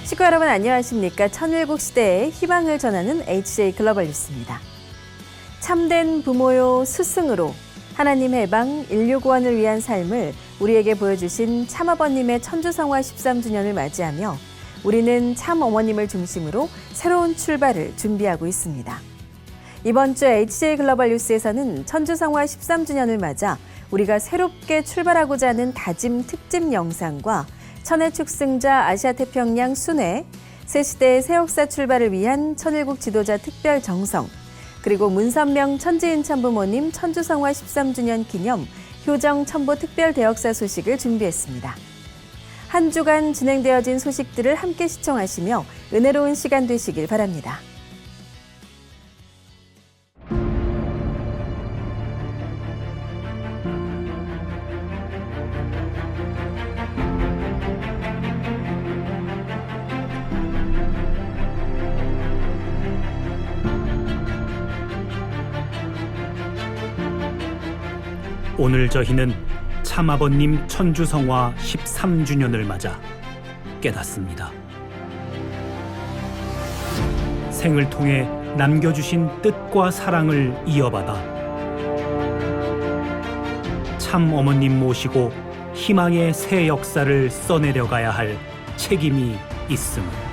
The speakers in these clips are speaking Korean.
식구 여러분 안녕하십니까? 천일국 시대의 희망을 전하는 HJ 글로벌 뉴스입니다. 참된 부모요 스승으로 하나님 해방, 인류 구원을 위한 삶을 우리에게 보여주신 참아버님의 천주성화 13주년을 맞이하며 우리는 참어머님을 중심으로 새로운 출발을 준비하고 있습니다. 이번 주 HJ 글로벌 뉴스에서는 천주성화 13주년을 맞아 우리가 새롭게 출발하고자 하는 다짐 특집 영상과 천의 축승자 아시아태평양 순회, 새시대의 새역사 출발을 위한 천일국 지도자 특별 정성, 그리고 문선명 천지인 참부모님 천주성화 13주년 기념 효정 첨부 특별 대역사 소식을 준비했습니다. 한 주간 진행되어진 소식들을 함께 시청하시며 은혜로운 시간 되시길 바랍니다. 오늘 저희는 참아버님 천주성화 13주년을 맞아 깨닫습니다. 생을 통해 남겨주신 뜻과 사랑을 이어받아 참어머님 모시고 희망의 새 역사를 써내려가야 할 책임이 있음을.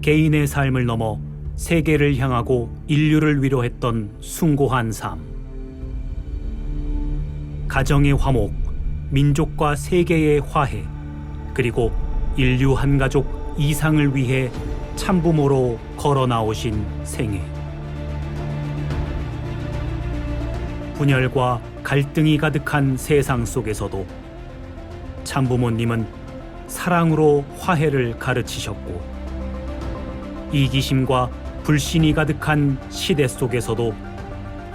개인의 삶을 넘어 세계를 향하고 인류를 위로했던 숭고한 삶. 가정의 화목, 민족과 세계의 화해, 그리고 인류 한 가족 이상을 위해 참부모로 걸어 나오신 생애. 분열과 갈등이 가득한 세상 속에서도 참부모님은 사랑으로 화해를 가르치셨고, 이기심과 불신이 가득한 시대 속에서도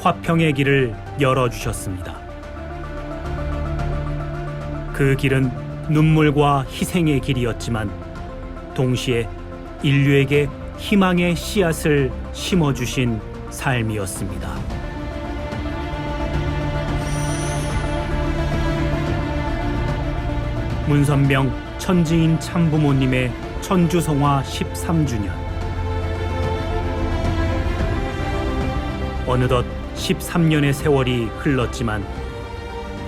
화평의 길을 열어주셨습니다. 그 길은 눈물과 희생의 길이었지만 동시에 인류에게 희망의 씨앗을 심어주신 삶이었습니다. 문선명 천지인 참부모님의 천주성화 13주년. 어느덧 13년의 세월이 흘렀지만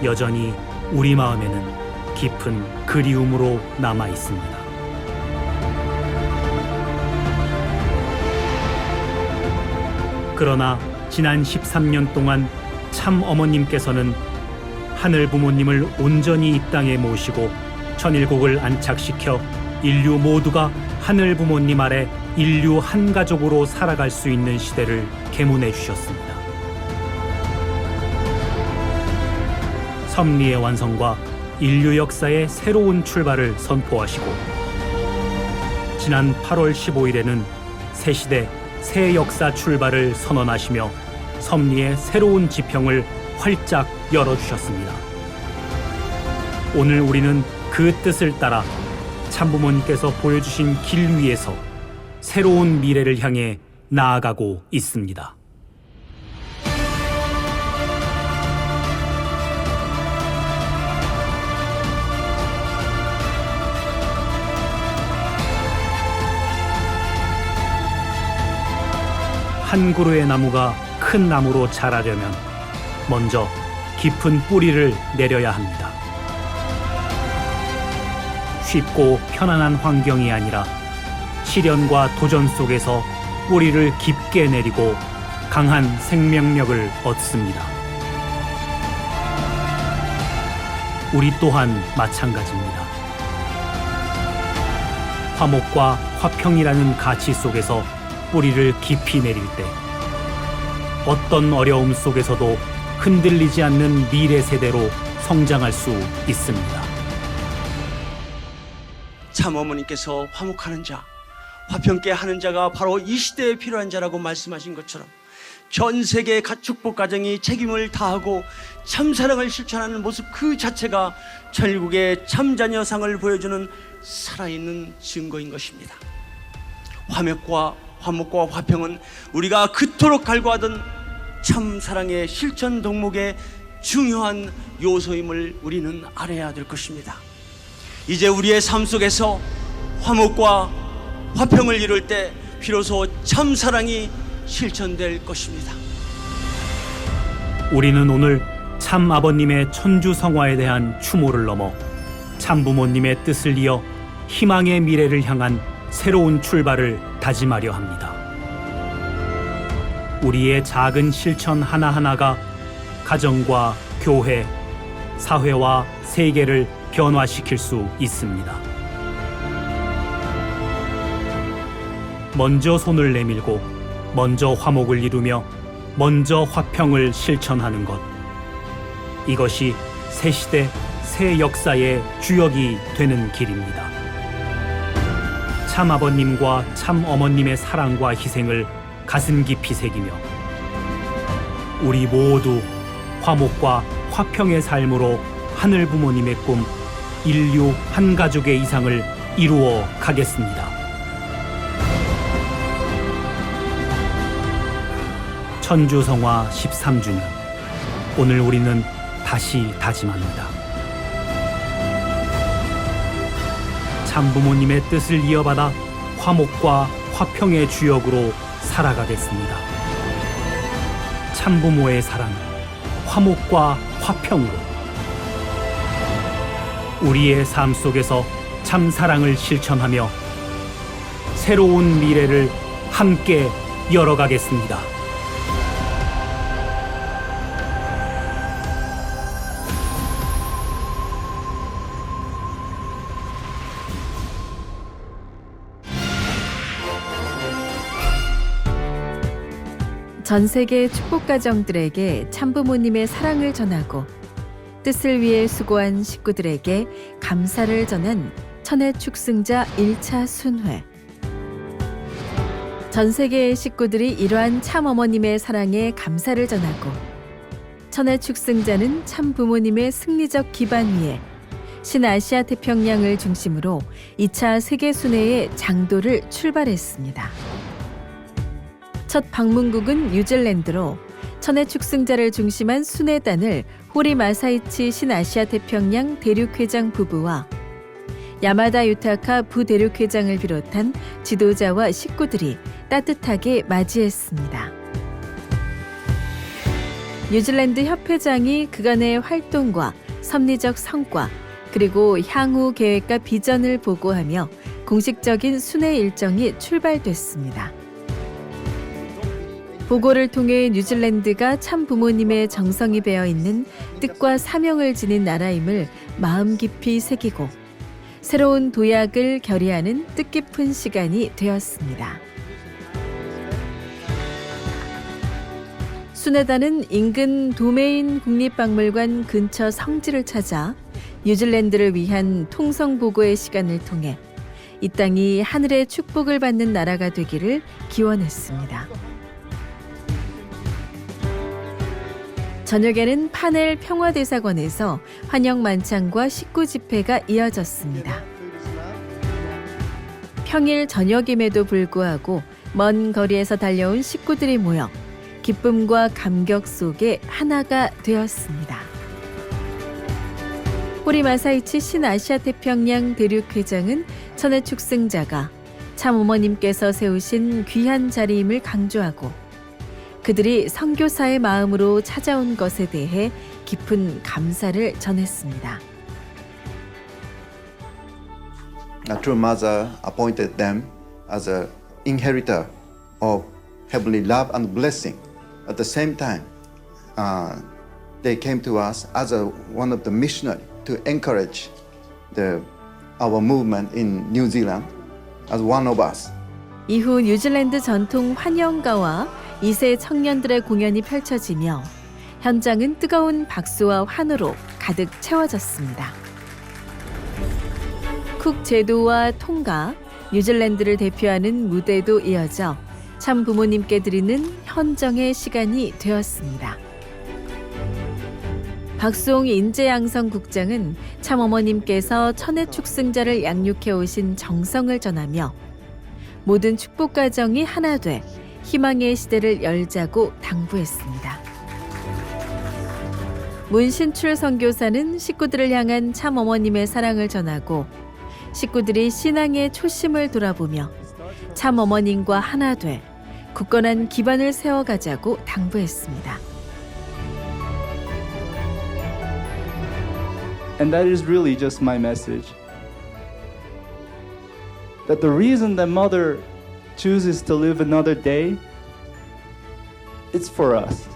여전히 우리 마음에는 깊은 그리움으로 남아 있습니다. 그러나 지난 13년 동안 참 어머님께서는 하늘 부모님을 온전히 이 땅에 모시고 천일국을 안착시켜 인류 모두가 하늘 부모님 아래 인류 한 가족으로 살아갈 수 있는 시대를 계문해 주셨습니다. 섭리의 완성과 인류 역사의 새로운 출발을 선포하시고 지난 8월 15일에는 새시대 새 역사 출발을 선언하시며 섭리의 새로운 지평을 활짝 열어주셨습니다. 오늘 우리는 그 뜻을 따라 참부모님께서 보여주신 길 위에서 새로운 미래를 향해 나아가고 있습니다. 한 그루의 나무가 큰 나무로 자라려면 먼저 깊은 뿌리를 내려야 합니다. 쉽고 편안한 환경이 아니라 시련과 도전 속에서 뿌리를 깊게 내리고 강한 생명력을 얻습니다. 우리 또한 마찬가지입니다. 화목과 화평이라는 가치 속에서 뿌리를 깊이 내릴 때 어떤 어려움 속에서도 흔들리지 않는 미래 세대로 성장할 수 있습니다. 참어머니께서 화목하는 자, 화평케 하는 자가 바로 이 시대에 필요한 자라고 말씀하신 것처럼 전 세계의 축복 가정이 책임을 다하고 참사랑을 실천하는 모습 그 자체가 천일국의 참자녀상을 보여주는 살아있는 증거인 것입니다. 화목과 화목과 화평은 우리가 그토록 갈구하던 참 사랑의 실천 덕목의 중요한 요소임을 우리는 알아야 될 것입니다. 이제 우리의 삶 속에서 화목과 화평을 이룰 때 비로소 참 사랑이 실천될 것입니다. 우리는 오늘 참 아버님의 천주 성화에 대한 추모를 넘어 참 부모님의 뜻을 이어 희망의 미래를 향한 새로운 출발을 다짐하려 합니다. 우리의 작은 실천 하나하나가 가정과 교회, 사회와 세계를 변화시킬 수 있습니다. 먼저 손을 내밀고 먼저 화목을 이루며 먼저 화평을 실천하는 것. 이것이 새 시대, 새 역사의 주역이 되는 길입니다. 참 아버님과 참 어머님의 사랑과 희생을 가슴 깊이 새기며 우리 모두 화목과 화평의 삶으로 하늘 부모님의 꿈, 인류 한 가족의 이상을 이루어 가겠습니다. 천주성화 13주년, 오늘 우리는 다시 다짐합니다. 참 부모님의 뜻을 이어받아 화목과 화평의 주역으로 살아가겠습니다. 참 부모의 사랑, 화목과 화평으로 우리의 삶 속에서 참 사랑을 실천하며 새로운 미래를 함께 열어가겠습니다. 전 세계 축복 가정들에게 참부모님의 사랑을 전하고 뜻을 위해 수고한 식구들에게 감사를 전한 천의 축승자 1차 순회. 전 세계의 식구들이 이러한 참 어머님의 사랑에 감사를 전하고 천의 축승자는 참 부모님의 승리적 기반 위에 신아시아 태평양을 중심으로 2차 세계 순회의 장도를 출발했습니다. 첫 방문국은 뉴질랜드로 천의 축승자를 중심한 순회단을 호리 마사이치 신아시아 태평양 대륙회장 부부와 야마다 유타카 부대륙회장을 비롯한 지도자와 식구들이 따뜻하게 맞이했습니다. 뉴질랜드 협회장이 그간의 활동과 섭리적 성과 그리고 향후 계획과 비전을 보고하며 공식적인 순회 일정이 출발됐습니다. 보고를 통해 뉴질랜드가 참 부모님의 정성이 배어 있는 뜻과 사명을 지닌 나라임을 마음 깊이 새기고 새로운 도약을 결의하는 뜻깊은 시간이 되었습니다. 순회단은 인근 도메인 국립박물관 근처 성지를 찾아 뉴질랜드를 위한 통성보고의 시간을 통해 이 땅이 하늘의 축복을 받는 나라가 되기를 기원했습니다. 저녁에는 파넬 평화대사관에서 환영 만찬과 식구 집회가 이어졌습니다. 평일 저녁임에도 불구하고 먼 거리에서 달려온 식구들이 모여 기쁨과 감격 속에 하나가 되었습니다. 호리 마사이치 신아시아 태평양 대륙회장은 천의 축승자가 참 어머님께서 세우신 귀한 자리임을 강조하고 그들이 선교사의 마음으로 찾아온 것에 대해 깊은 감사를 전했습니다. A true mother appointed them as an inheritor of heavenly love and blessing. At the same time, they came to us as one of the missionaries to encourage our movement in New Zealand as one of us. 이후 뉴질랜드 전통 환영가와 2세 청년들의 공연이 펼쳐지며 현장은 뜨거운 박수와 환호로 가득 채워졌습니다. 쿡 제도와 통가, 뉴질랜드를 대표하는 무대도 이어져 참 부모님께 드리는 헌정의 시간이 되었습니다. 박수홍 인재양성 국장은 참 어머님께서 천의 축승자를 양육해 오신 정성을 전하며 모든 축복 가정이 하나 돼 희망의 시대를 열자고 당부했습니다. 문신출 선교사는 식구들을 향한 참 어머님의 사랑을 전하고 식구들이 신앙의 초심을 돌아보며 참 어머님과 하나 돼 굳건한 기반을 세워가자고 당부했습니다. And that is really just my message. That the reason that Mother chooses to live another day, it's for us.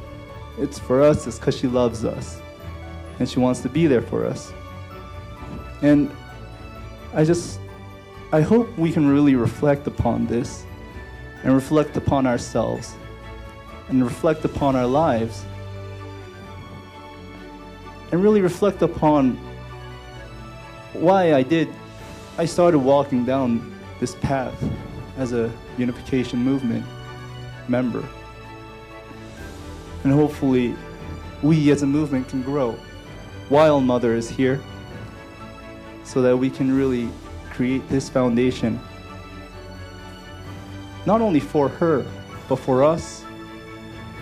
It's for us, it's because she loves us. And she wants to be there for us. And I hope we can really reflect upon this and reflect upon ourselves and reflect upon our lives and really reflect upon why I started walking down this path as a unification movement member. And hopefully we as a movement can grow while Mother is here so that we can really create this foundation not only for her but for us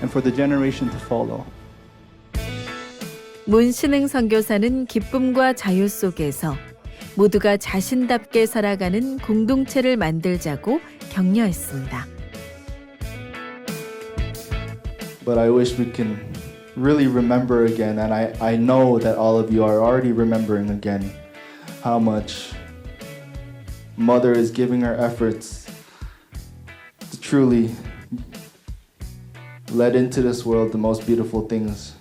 and for the generation to follow. 문신흥 선교사는 기쁨과 자유 속에서 모두가 자신답게 살아가는 공동체를 만들자고 격려했습니다. But I wish we can really remember again, and I know that all of you are already remembering again how much Mother is giving her efforts to truly let into this world the most beautiful things,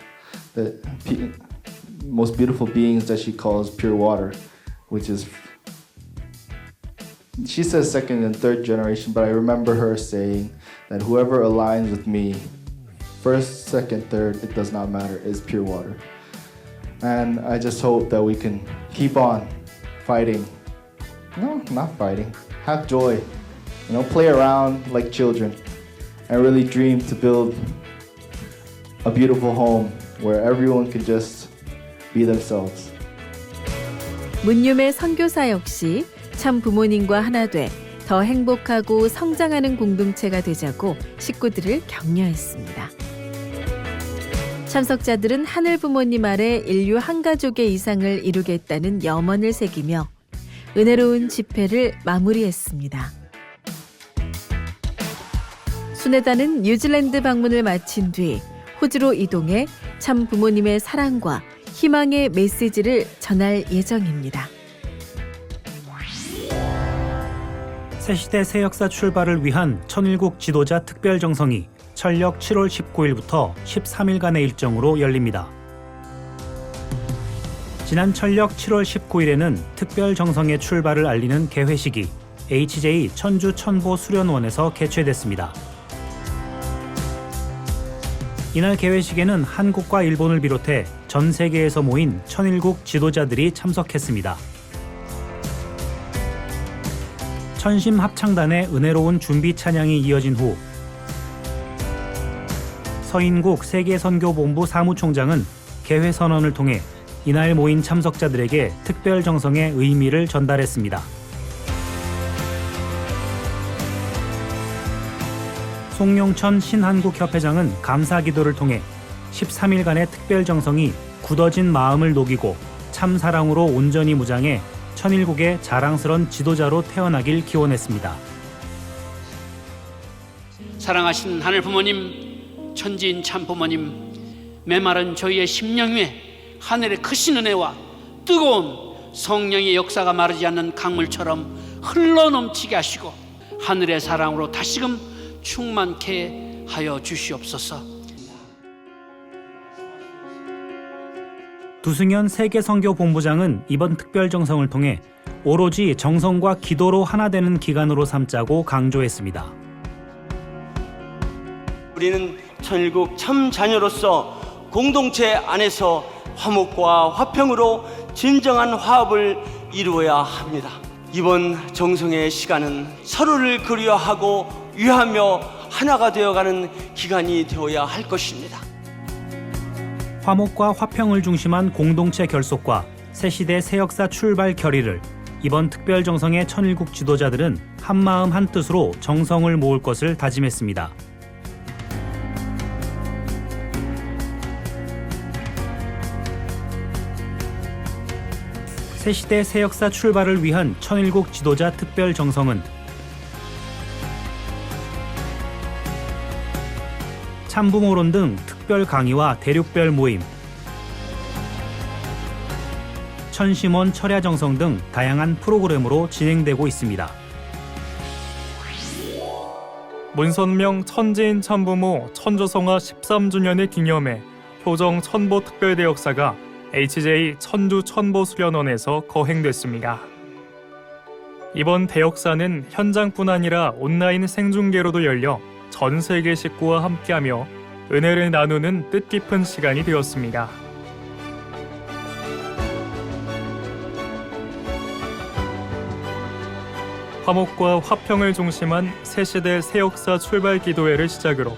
most beautiful beings that she calls pure water, which is, she says second and third generation, but I remember her saying that whoever aligns with me, first, second, third, it does not matter, is pure water. And I just hope that we can keep on fighting. No, not fighting. Have joy. You know, play around like children and really dream to build a beautiful home where everyone can just be themselves. 문유매 선교사 역시 참 부모님과 하나 돼 더 행복하고 성장하는 공동체가 되자고 식구들을 격려했습니다. 참석자들은 하늘 부모님 아래 인류 한 가족의 이상을 이루겠다는 염원을 새기며 은혜로운 집회를 마무리했습니다. 순회단은 뉴질랜드 방문을 마친 뒤 호주로 이동해 참 부모님의 사랑과 희망의 메시지를 전할 예정입니다. 새시대 새역사 출발을 위한 천일국 지도자 특별정성이 철력 7월 19일부터 13일간의 일정으로 열립니다. 지난 철력 7월 19일에는 특별정성의 출발을 알리는 개회식이 HJ 천주 천보 수련원에서 개최됐습니다. 이날 개회식에는 한국과 일본을 비롯해 전 세계에서 모인 천일국 지도자들이 참석했습니다. 천심 합창단의 은혜로운 준비 찬양이 이어진 후 서인국 세계선교본부 사무총장은 개회 선언을 통해 이날 모인 참석자들에게 특별 정성의 의미를 전달했습니다. 송용천 신한국협회장은 감사 기도를 통해 13일간의 특별 정성이 굳어진 마음을 녹이고 참 사랑으로 온전히 무장해 천일국의 자랑스런 지도자로 태어나길 기원했습니다. 사랑하신 하늘 부모님, 천지인 참 부모님, 메마른 저희의 심령 위에 하늘의 크신 은혜와 뜨거운 성령의 역사가 마르지 않는 강물처럼 흘러넘치게 하시고 하늘의 사랑으로 다시금 충만케 하여 주시옵소서. 두승현 세계선교본부장은 이번 특별정성을 통해 오로지 정성과 기도로 하나 되는 기간으로 삼자고 강조했습니다. 우리는 천일국 참 자녀로서 공동체 안에서 화목과 화평으로 진정한 화합을 이루어야 합니다. 이번 정성의 시간은 서로를 그리워하고 위하며 하나가 되어가는 기간이 되어야 할 것입니다. 화목과 화평을 중심한 공동체 결속과 새시대 새역사 출발 결의를 이번 특별 정성의 천일국 지도자들은 한마음 한뜻으로 정성을 모을 것을 다짐했습니다. 새시대 새역사 출발을 위한 천일국 지도자 특별 정성은 참부모론 등 특별 강의와 대륙별 모임, 천심원 철야정성 등 다양한 프로그램으로 진행되고 있습니다. 문선명 천지인 참부모 천조성화 13주년을 기념해 효정 천보특별대역사가 HJ 천주 천보수련원에서 거행됐습니다. 이번 대역사는 현장뿐 아니라 온라인 생중계로도 열려 전 세계 식구와 함께하며 은혜를 나누는 뜻깊은 시간이 되었습니다. 화목과 화평을 중심한 새시대 새역사 출발 기도회를 시작으로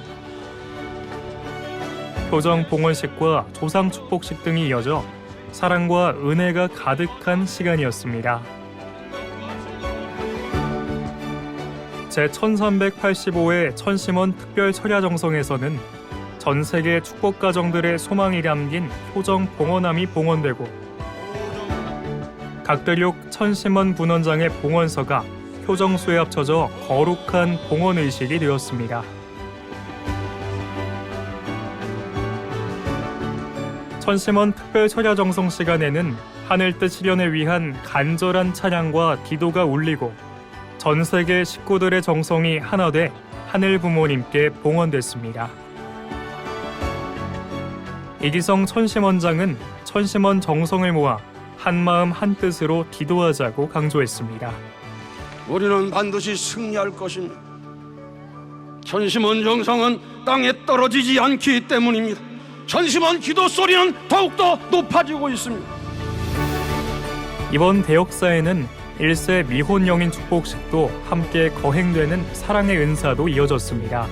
효정 봉헌식과 조상 축복식 등이 이어져 사랑과 은혜가 가득한 시간이었습니다. 제1385회 천심원 특별 철야정성에서는 전 세계 축복 가정들의 소망이 담긴 효정 봉헌함이 봉헌되고 각 대륙 천심원 분원장의 봉헌서가 효정수에 합쳐져 거룩한 봉헌의식이 되었습니다. 천심원 특별 철야정성 시간에는 하늘뜻 실현을 위한 간절한 찬양과 기도가 울리고 전 세계 식구들의 정성이 하나 돼 하늘 부모님께 봉헌됐습니다. 이기성 천심원장은 천심원 정성을 모아 한마음 한뜻으로 기도하자고 강조했습니다. 우리는 반드시 승리할 것입니다. 천심원 정성은 땅에 떨어지지 않기 때문입니다. 천심원 기도 소리는 더욱더 높아지고 있습니다. 이번 대역사에는 1세 미혼 영인 축복식도 함께 거행되는 사랑의 은사도 이어졌습니다.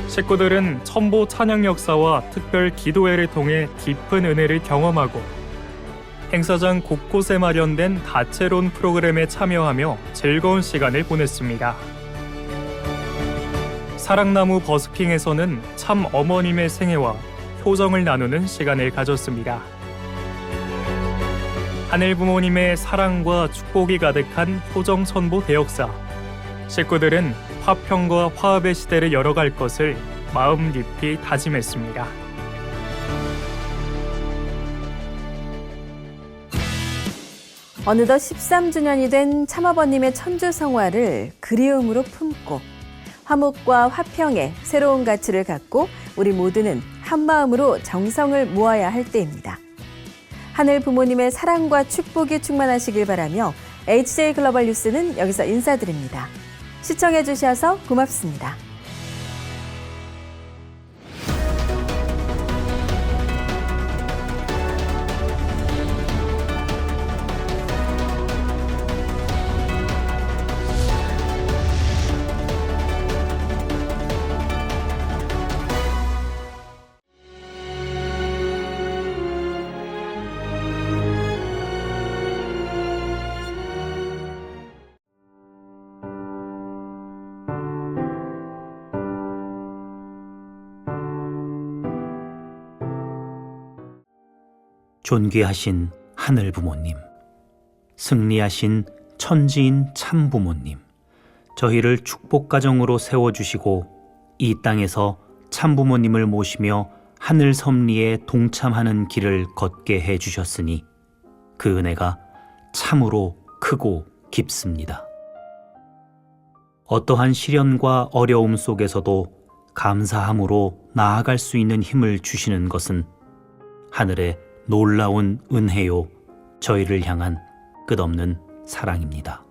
식구들은 천보 찬양 역사와 특별 기도회를 통해 깊은 은혜를 경험하고 행사장 곳곳에 마련된 다채로운 프로그램에 참여하며 즐거운 시간을 보냈습니다. 사랑나무 버스킹에서는 참 어머님의 생애와 효정을 나누는 시간을 가졌습니다. 하늘 부모님의 사랑과 축복이 가득한 효정 천보 대역사. 식구들은 화평과 화합의 시대를 열어갈 것을 마음 깊이 다짐했습니다. 어느덧 13주년이 된 참아버님의 천주성화를 그리움으로 품고 화목과 화평의 새로운 가치를 갖고 우리 모두는 한마음으로 정성을 모아야 할 때입니다. 하늘 부모님의 사랑과 축복이 충만하시길 바라며 HJ 글로벌 뉴스는 여기서 인사드립니다. 시청해 주셔서 고맙습니다. 존귀하신 하늘 부모님, 승리하신 천지인 참 부모님, 저희를 축복 가정으로 세워주시고 이 땅에서 참 부모님을 모시며 하늘 섭리에 동참하는 길을 걷게 해주셨으니 그 은혜가 참으로 크고 깊습니다. 어떠한 시련과 어려움 속에서도 감사함으로 나아갈 수 있는 힘을 주시는 것은 하늘의 놀라운 은혜요, 저희를 향한 끝없는 사랑입니다.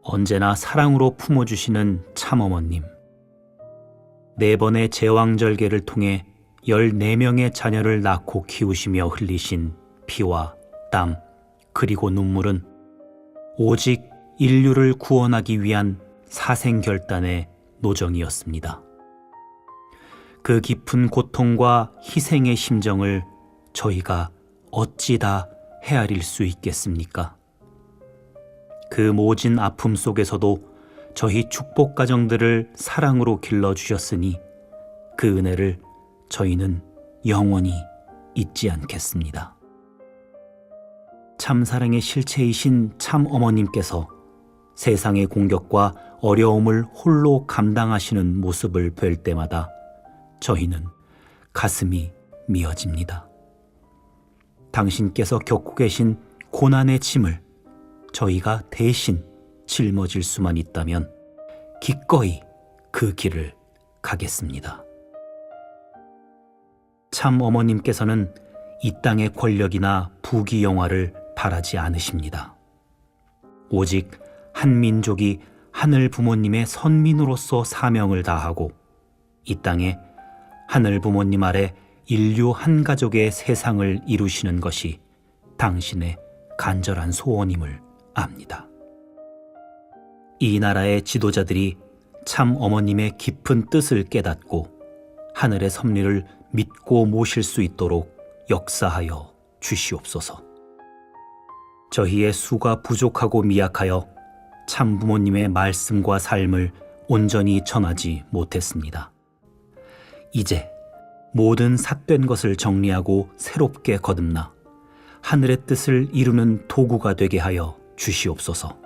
언제나 사랑으로 품어주시는 참어머님, 4번의 제왕절개를 통해 14명의 자녀를 낳고 키우시며 흘리신 피와 땀 그리고 눈물은 오직 인류를 구원하기 위한 사생결단의 노정이었습니다. 그 깊은 고통과 희생의 심정을 저희가 어찌 다 헤아릴 수 있겠습니까? 그 모진 아픔 속에서도 저희 축복 가정들을 사랑으로 길러주셨으니 그 은혜를 저희는 영원히 잊지 않겠습니다. 참사랑의 실체이신 참 어머님께서 세상의 공격과 어려움을 홀로 감당하시는 모습을 뵐 때마다 저희는 가슴이 미어집니다. 당신께서 겪고 계신 고난의 짐을 저희가 대신 짊어질 수만 있다면 기꺼이 그 길을 가겠습니다. 참 어머님께서는 이 땅의 권력이나 부귀 영화를 바라지 않으십니다. 오직 한 민족이 하늘 부모님의 선민으로서 사명을 다하고 이 땅에 하늘 부모님 아래 인류 한 가족의 세상을 이루시는 것이 당신의 간절한 소원임을 압니다. 이 나라의 지도자들이 참 어머님의 깊은 뜻을 깨닫고 하늘의 섭리를 믿고 모실 수 있도록 역사하여 주시옵소서. 저희의 수가 부족하고 미약하여 참 부모님의 말씀과 삶을 온전히 전하지 못했습니다. 이제 모든 삿된 것을 정리하고 새롭게 거듭나 하늘의 뜻을 이루는 도구가 되게 하여 주시옵소서.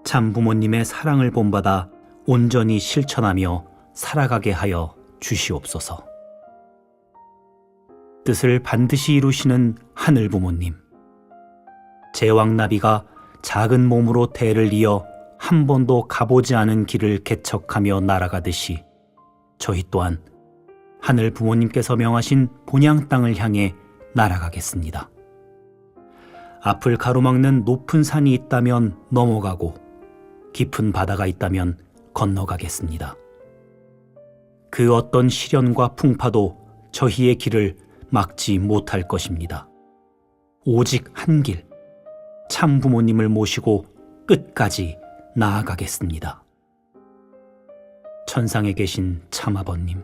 참 부모님의 사랑을 본받아 온전히 실천하며 살아가게 하여 주시옵소서. 뜻을 반드시 이루시는 하늘 부모님, 제왕나비가 작은 몸으로 대를 이어 한 번도 가보지 않은 길을 개척하며 날아가듯이 저희 또한 하늘 부모님께서 명하신 본향 땅을 향해 날아가겠습니다. 앞을 가로막는 높은 산이 있다면 넘어가고 깊은 바다가 있다면 건너가겠습니다. 그 어떤 시련과 풍파도 저희의 길을 막지 못할 것입니다. 오직 한 길, 참 부모님을 모시고 끝까지 나아가겠습니다. 천상에 계신 참 아버님,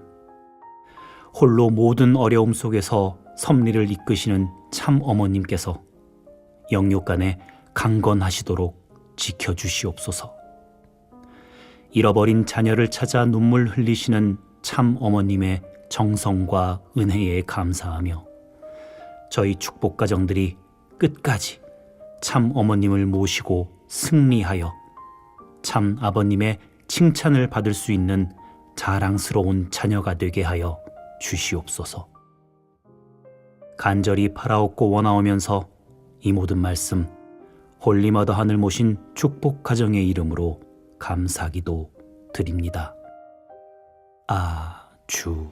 홀로 모든 어려움 속에서 섭리를 이끄시는 참 어머님께서 영육간에 강건하시도록 지켜주시옵소서. 잃어버린 자녀를 찾아 눈물 흘리시는 참 어머님의 정성과 은혜에 감사하며 저희 축복 가정들이 끝까지 참 어머님을 모시고 승리하여 참 아버님의 칭찬을 받을 수 있는 자랑스러운 자녀가 되게 하여 주시옵소서. 간절히 바라옵고 원하오면서 이 모든 말씀 홀리마다 하늘 모신 축복 가정의 이름으로 감사기도 드립니다. 아주.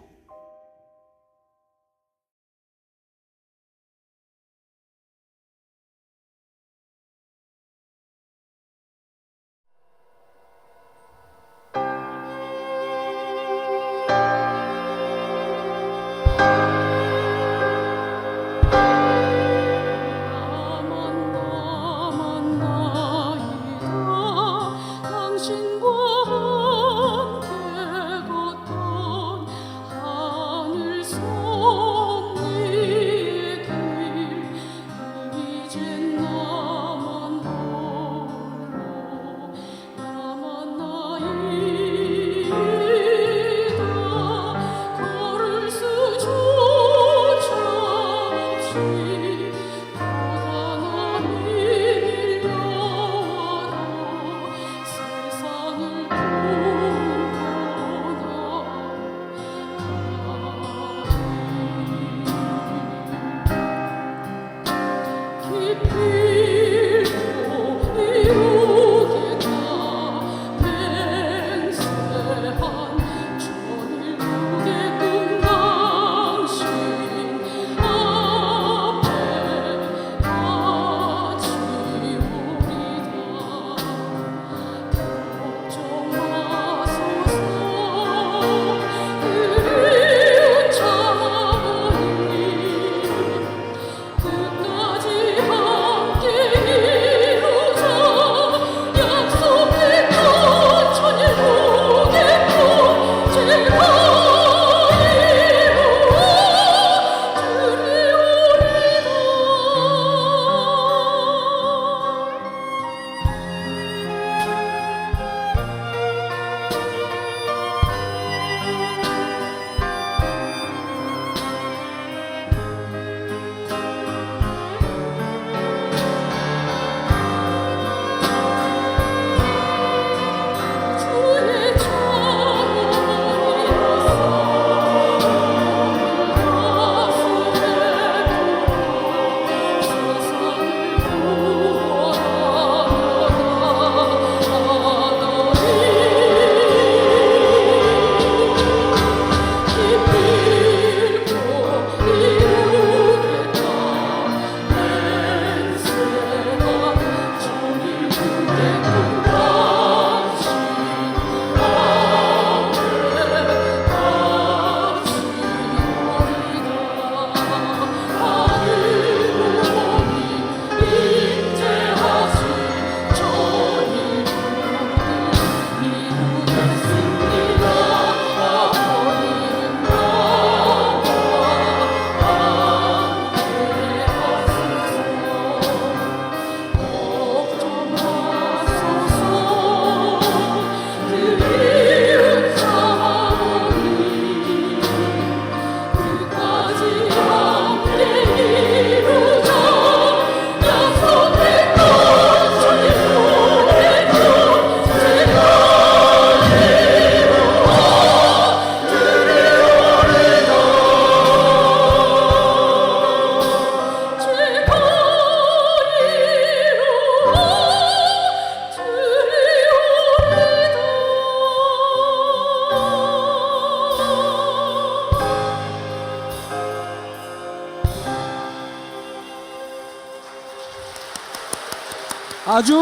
아주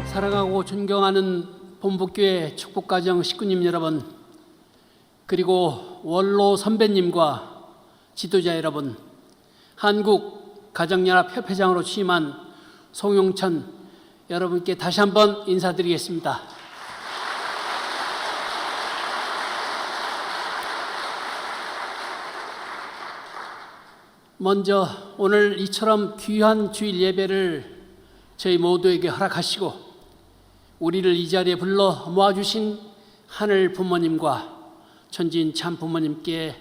사랑하고 존경하는 본북교회 축복가정 식구님 여러분, 그리고 원로 선배님과 지도자 여러분, 한국 가정연합협회장으로 취임한 송용천 여러분께 다시 한번 인사드리겠습니다. 먼저 오늘 이처럼 귀한 주일 예배를 저희 모두에게 허락하시고 우리를 이 자리에 불러 모아주신 하늘 부모님과 천진 참 부모님께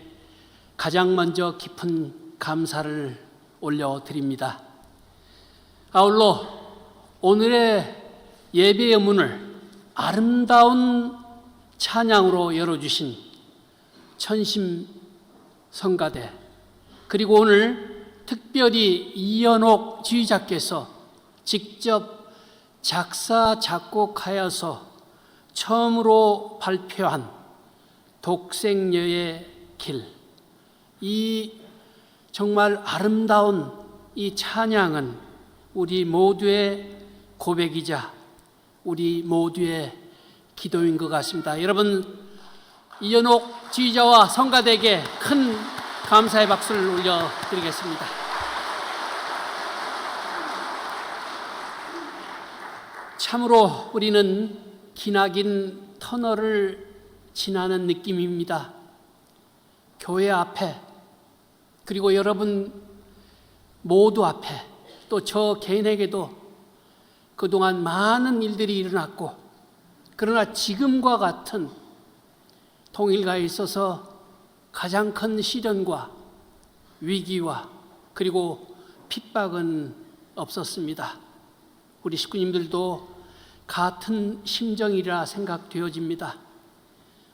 가장 먼저 깊은 감사를 올려드립니다. 아울러 오늘의 예배의 문을 아름다운 찬양으로 열어주신 천심 성가대, 그리고 오늘 특별히 이연옥 지휘자께서 직접 작사 작곡하여서 처음으로 발표한 독생녀의 길, 이 정말 아름다운 이 찬양은 우리 모두의 고백이자 우리 모두의 기도인 것 같습니다. 여러분, 이연옥 지휘자와 성가대에게 큰 감사의 박수를 올려드리겠습니다. 참으로 우리는 기나긴 터널을 지나는 느낌입니다. 교회 앞에, 그리고 여러분 모두 앞에, 또 저 개인에게도 그동안 많은 일들이 일어났고, 그러나 지금과 같은 통일가에 있어서 가장 큰 시련과 위기와 그리고 핍박은 없었습니다. 우리 식구님들도 같은 심정이라 생각되어집니다.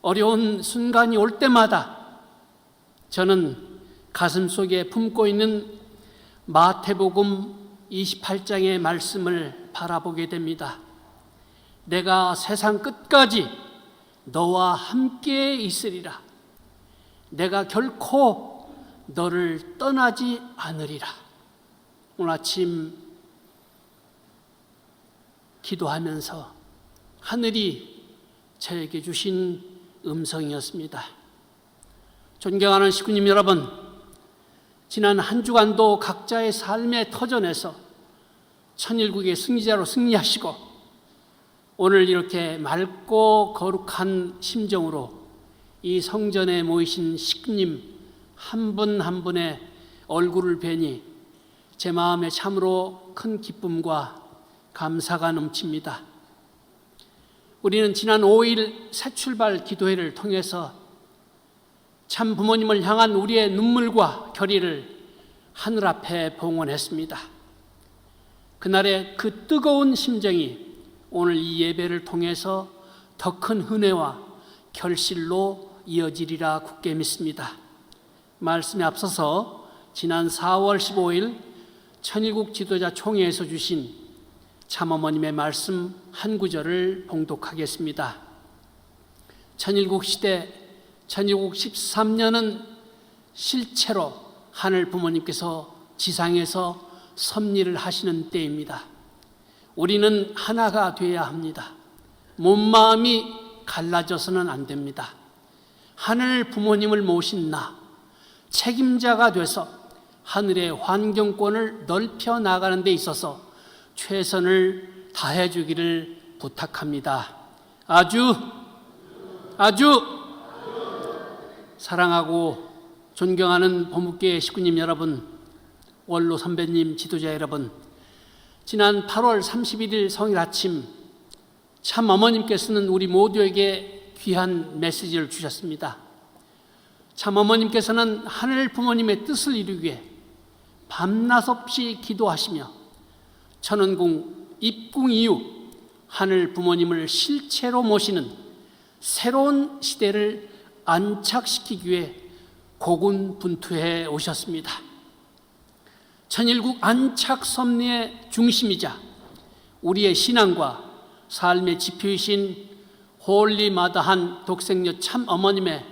어려운 순간이 올 때마다 저는 가슴속에 품고 있는 마태복음 28장의 말씀을 바라보게 됩니다. 내가 세상 끝까지 너와 함께 있으리라. 내가 결코 너를 떠나지 않으리라. 오늘 아침 기도하면서 하늘이 저에게 주신 음성이었습니다. 존경하는 식구님 여러분, 지난 한 주간도 각자의 삶의 터전에서 천일국의 승리자로 승리하시고 오늘 이렇게 맑고 거룩한 심정으로 이 성전에 모이신 식구님 한 분 한 분의 얼굴을 뵈니 제 마음에 참으로 큰 기쁨과 감사가 넘칩니다. 우리는 지난 5일 새출발 기도회를 통해서 참 부모님을 향한 우리의 눈물과 결의를 하늘 앞에 봉헌했습니다. 그날의 그 뜨거운 심정이 오늘 이 예배를 통해서 더 큰 은혜와 결실로 이어지리라 굳게 믿습니다. 말씀에 앞서서 지난 4월 15일 천일국 지도자 총회에서 주신 참어머님의 말씀 한 구절을 봉독하겠습니다. 천일국 시대, 천일국 13년은 실체로 하늘 부모님께서 지상에서 섭리를 하시는 때입니다. 우리는 하나가 되어야 합니다. 몸마음이 갈라져서는 안 됩니다. 하늘 부모님을 모신 나, 책임자가 돼서 하늘의 환경권을 넓혀 나가는 데 있어서 최선을 다해 주기를 부탁합니다. 아주 사랑하고 존경하는 본북교회 식구님 여러분, 원로 선배님, 지도자 여러분, 지난 8월 31일 성일 아침 참 어머님께서는 우리 모두에게 귀한 메시지를 주셨습니다. 참 어머님께서는 하늘 부모님의 뜻을 이루기 위해 밤낮 없이 기도하시며 천원궁 입궁 이후 하늘 부모님을 실체로 모시는 새로운 시대를 안착시키기 위해 고군분투해 오셨습니다. 천일국 안착 섭리의 중심이자 우리의 신앙과 삶의 지표이신 홀리마다한 독생녀 참 어머님의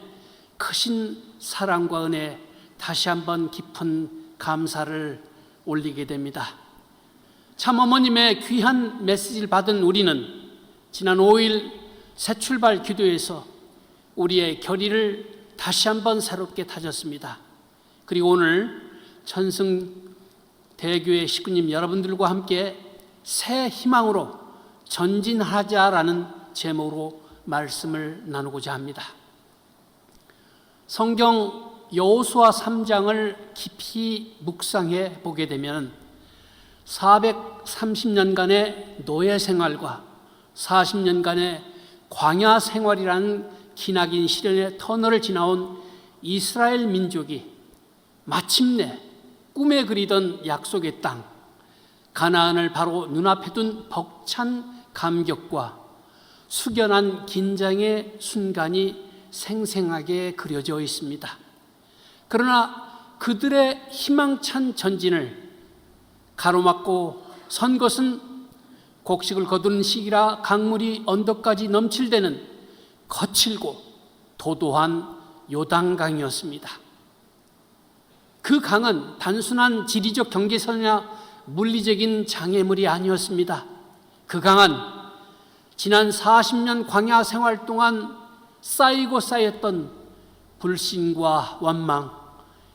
크신 사랑과 은혜 다시 한번 깊은 감사를 올리게 됩니다. 참 어머님의 귀한 메시지를 받은 우리는 지난 5일 새 출발 기도에서 우리의 결의를 다시 한번 새롭게 다졌습니다. 그리고 오늘 천승대교회 식구님 여러분들과 함께 새 희망으로 전진하자라는 제목으로 말씀을 나누고자 합니다. 성경 여호수아 3장을 깊이 묵상해 보게 되면 430년간의 노예 생활과 40년간의 광야 생활이라는 기나긴 시련의 터널을 지나온 이스라엘 민족이 마침내 꿈에 그리던 약속의 땅 가나안을 바로 눈앞에 둔 벅찬 감격과 숙연한 긴장의 순간이 생생하게 그려져 있습니다. 그러나 그들의 희망찬 전진을 가로막고 선 것은 곡식을 거두는 시기라 강물이 언덕까지 넘칠대는 거칠고 도도한 요단강이었습니다. 그 강은 단순한 지리적 경계선이나 물리적인 장애물이 아니었습니다. 그 강은 지난 40년 광야 생활 동안 쌓이고 쌓였던 불신과 원망,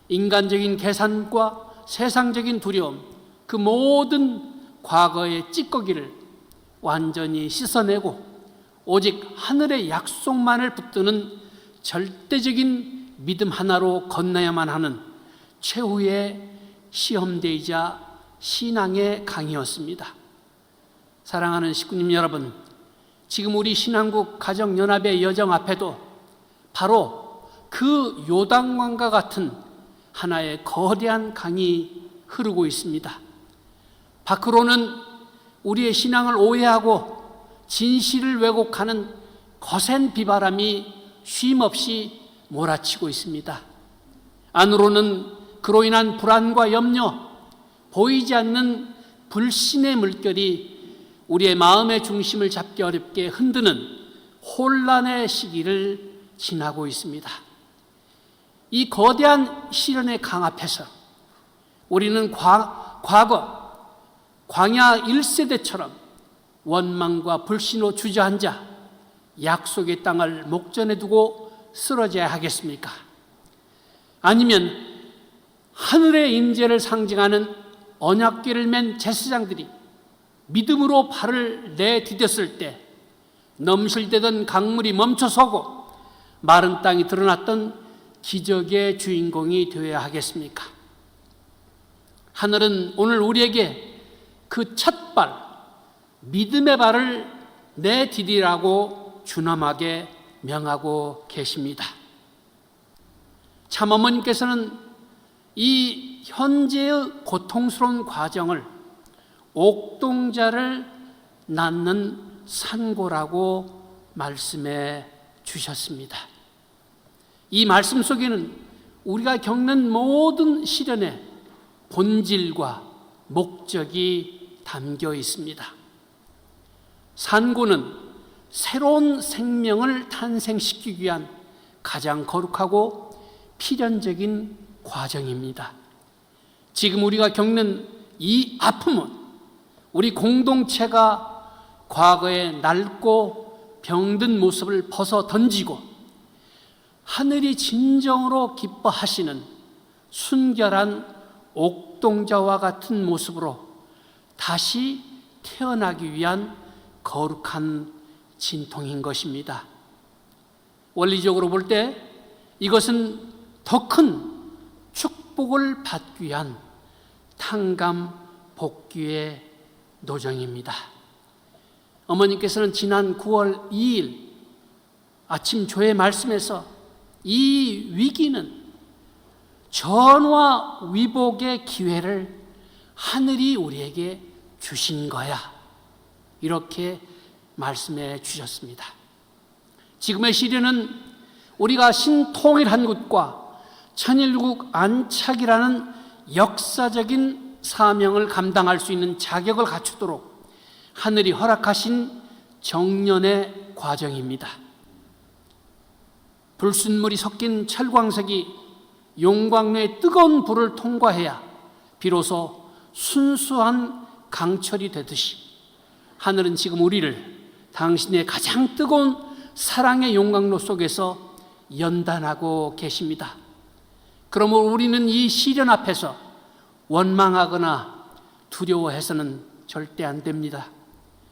인간적인 계산과 세상적인 두려움, 그 모든 과거의 찌꺼기를 완전히 씻어내고 오직 하늘의 약속만을 붙드는 절대적인 믿음 하나로 건너야만 하는 최후의 시험대이자 신앙의 강이었습니다. 사랑하는 식구님 여러분, 지금 우리 신한국 가정연합의 여정 앞에도 바로 그 요단강과 같은 하나의 거대한 강이 흐르고 있습니다. 밖으로는 우리의 신앙을 오해하고 진실을 왜곡하는 거센 비바람이 쉼없이 몰아치고 있습니다. 안으로는 그로 인한 불안과 염려, 보이지 않는 불신의 물결이 우리의 마음의 중심을 잡기 어렵게 흔드는 혼란의 시기를 지나고 있습니다. 이 거대한 시련의 강 앞에서 우리는 과거 광야 1세대처럼 원망과 불신으로 주저앉아 약속의 땅을 목전에 두고 쓰러져야 하겠습니까? 아니면 하늘의 임재를 상징하는 언약궤를 맨 제사장들이 믿음으로 발을 내디뎠을 때 넘실대던 강물이 멈춰서고 마른 땅이 드러났던 기적의 주인공이 되어야 하겠습니까? 하늘은 오늘 우리에게 그 첫 발, 믿음의 발을 내디디라고 준엄하게 명하고 계십니다. 참 어머님께서는 이 현재의 고통스러운 과정을 옥동자를 낳는 산고라고 말씀해 주셨습니다. 이 말씀 속에는 우리가 겪는 모든 시련의 본질과 목적이 담겨 있습니다. 산고는 새로운 생명을 탄생시키기 위한 가장 거룩하고 필연적인 과정입니다. 지금 우리가 겪는 이 아픔은 우리 공동체가 과거의 낡고 병든 모습을 벗어 던지고 하늘이 진정으로 기뻐하시는 순결한 옥동자와 같은 모습으로 다시 태어나기 위한 거룩한 진통인 것입니다. 원리적으로 볼 때 이것은 더 큰 축복을 받기 위한 탕감 복귀의 노정입니다. 어머님께서는 지난 9월 2일 아침 조회 말씀에서 이 위기는 전화 위복의 기회를 하늘이 우리에게 주신 거야, 이렇게 말씀해 주셨습니다. 지금의 시련은 우리가 신통일 한국과 천일국 안착이라는 역사적인 사명을 감당할 수 있는 자격을 갖추도록 하늘이 허락하신 정년의 과정입니다. 불순물이 섞인 철광석이 용광로의 뜨거운 불을 통과해야 비로소 순수한 강철이 되듯이 하늘은 지금 우리를 당신의 가장 뜨거운 사랑의 용광로 속에서 연단하고 계십니다. 그러므로 우리는 이 시련 앞에서 원망하거나 두려워해서는 절대 안 됩니다.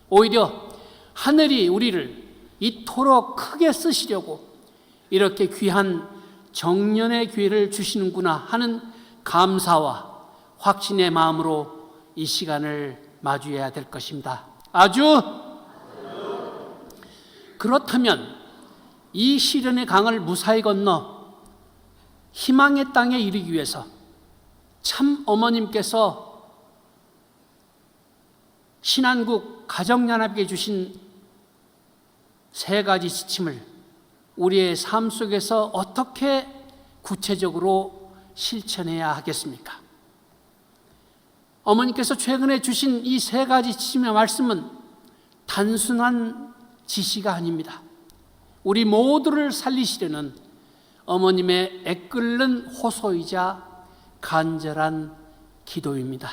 오히려 하늘이 우리를 이토록 크게 쓰시려고 이렇게 귀한 정년의 기회를 주시는구나 하는 감사와 확신의 마음으로 이 시간을 마주해야 될 것입니다. 아주 그렇다면 이 시련의 강을 무사히 건너 희망의 땅에 이르기 위해서 참 어머님께서 신한국 가정연합에 주신 3가지 지침을 우리의 삶 속에서 어떻게 구체적으로 실천해야 하겠습니까? 어머니께서 최근에 주신 이 3가지 지침의 말씀은 단순한 지시가 아닙니다. 우리 모두를 살리시려는 어머님의 애끓는 호소이자 간절한 기도입니다.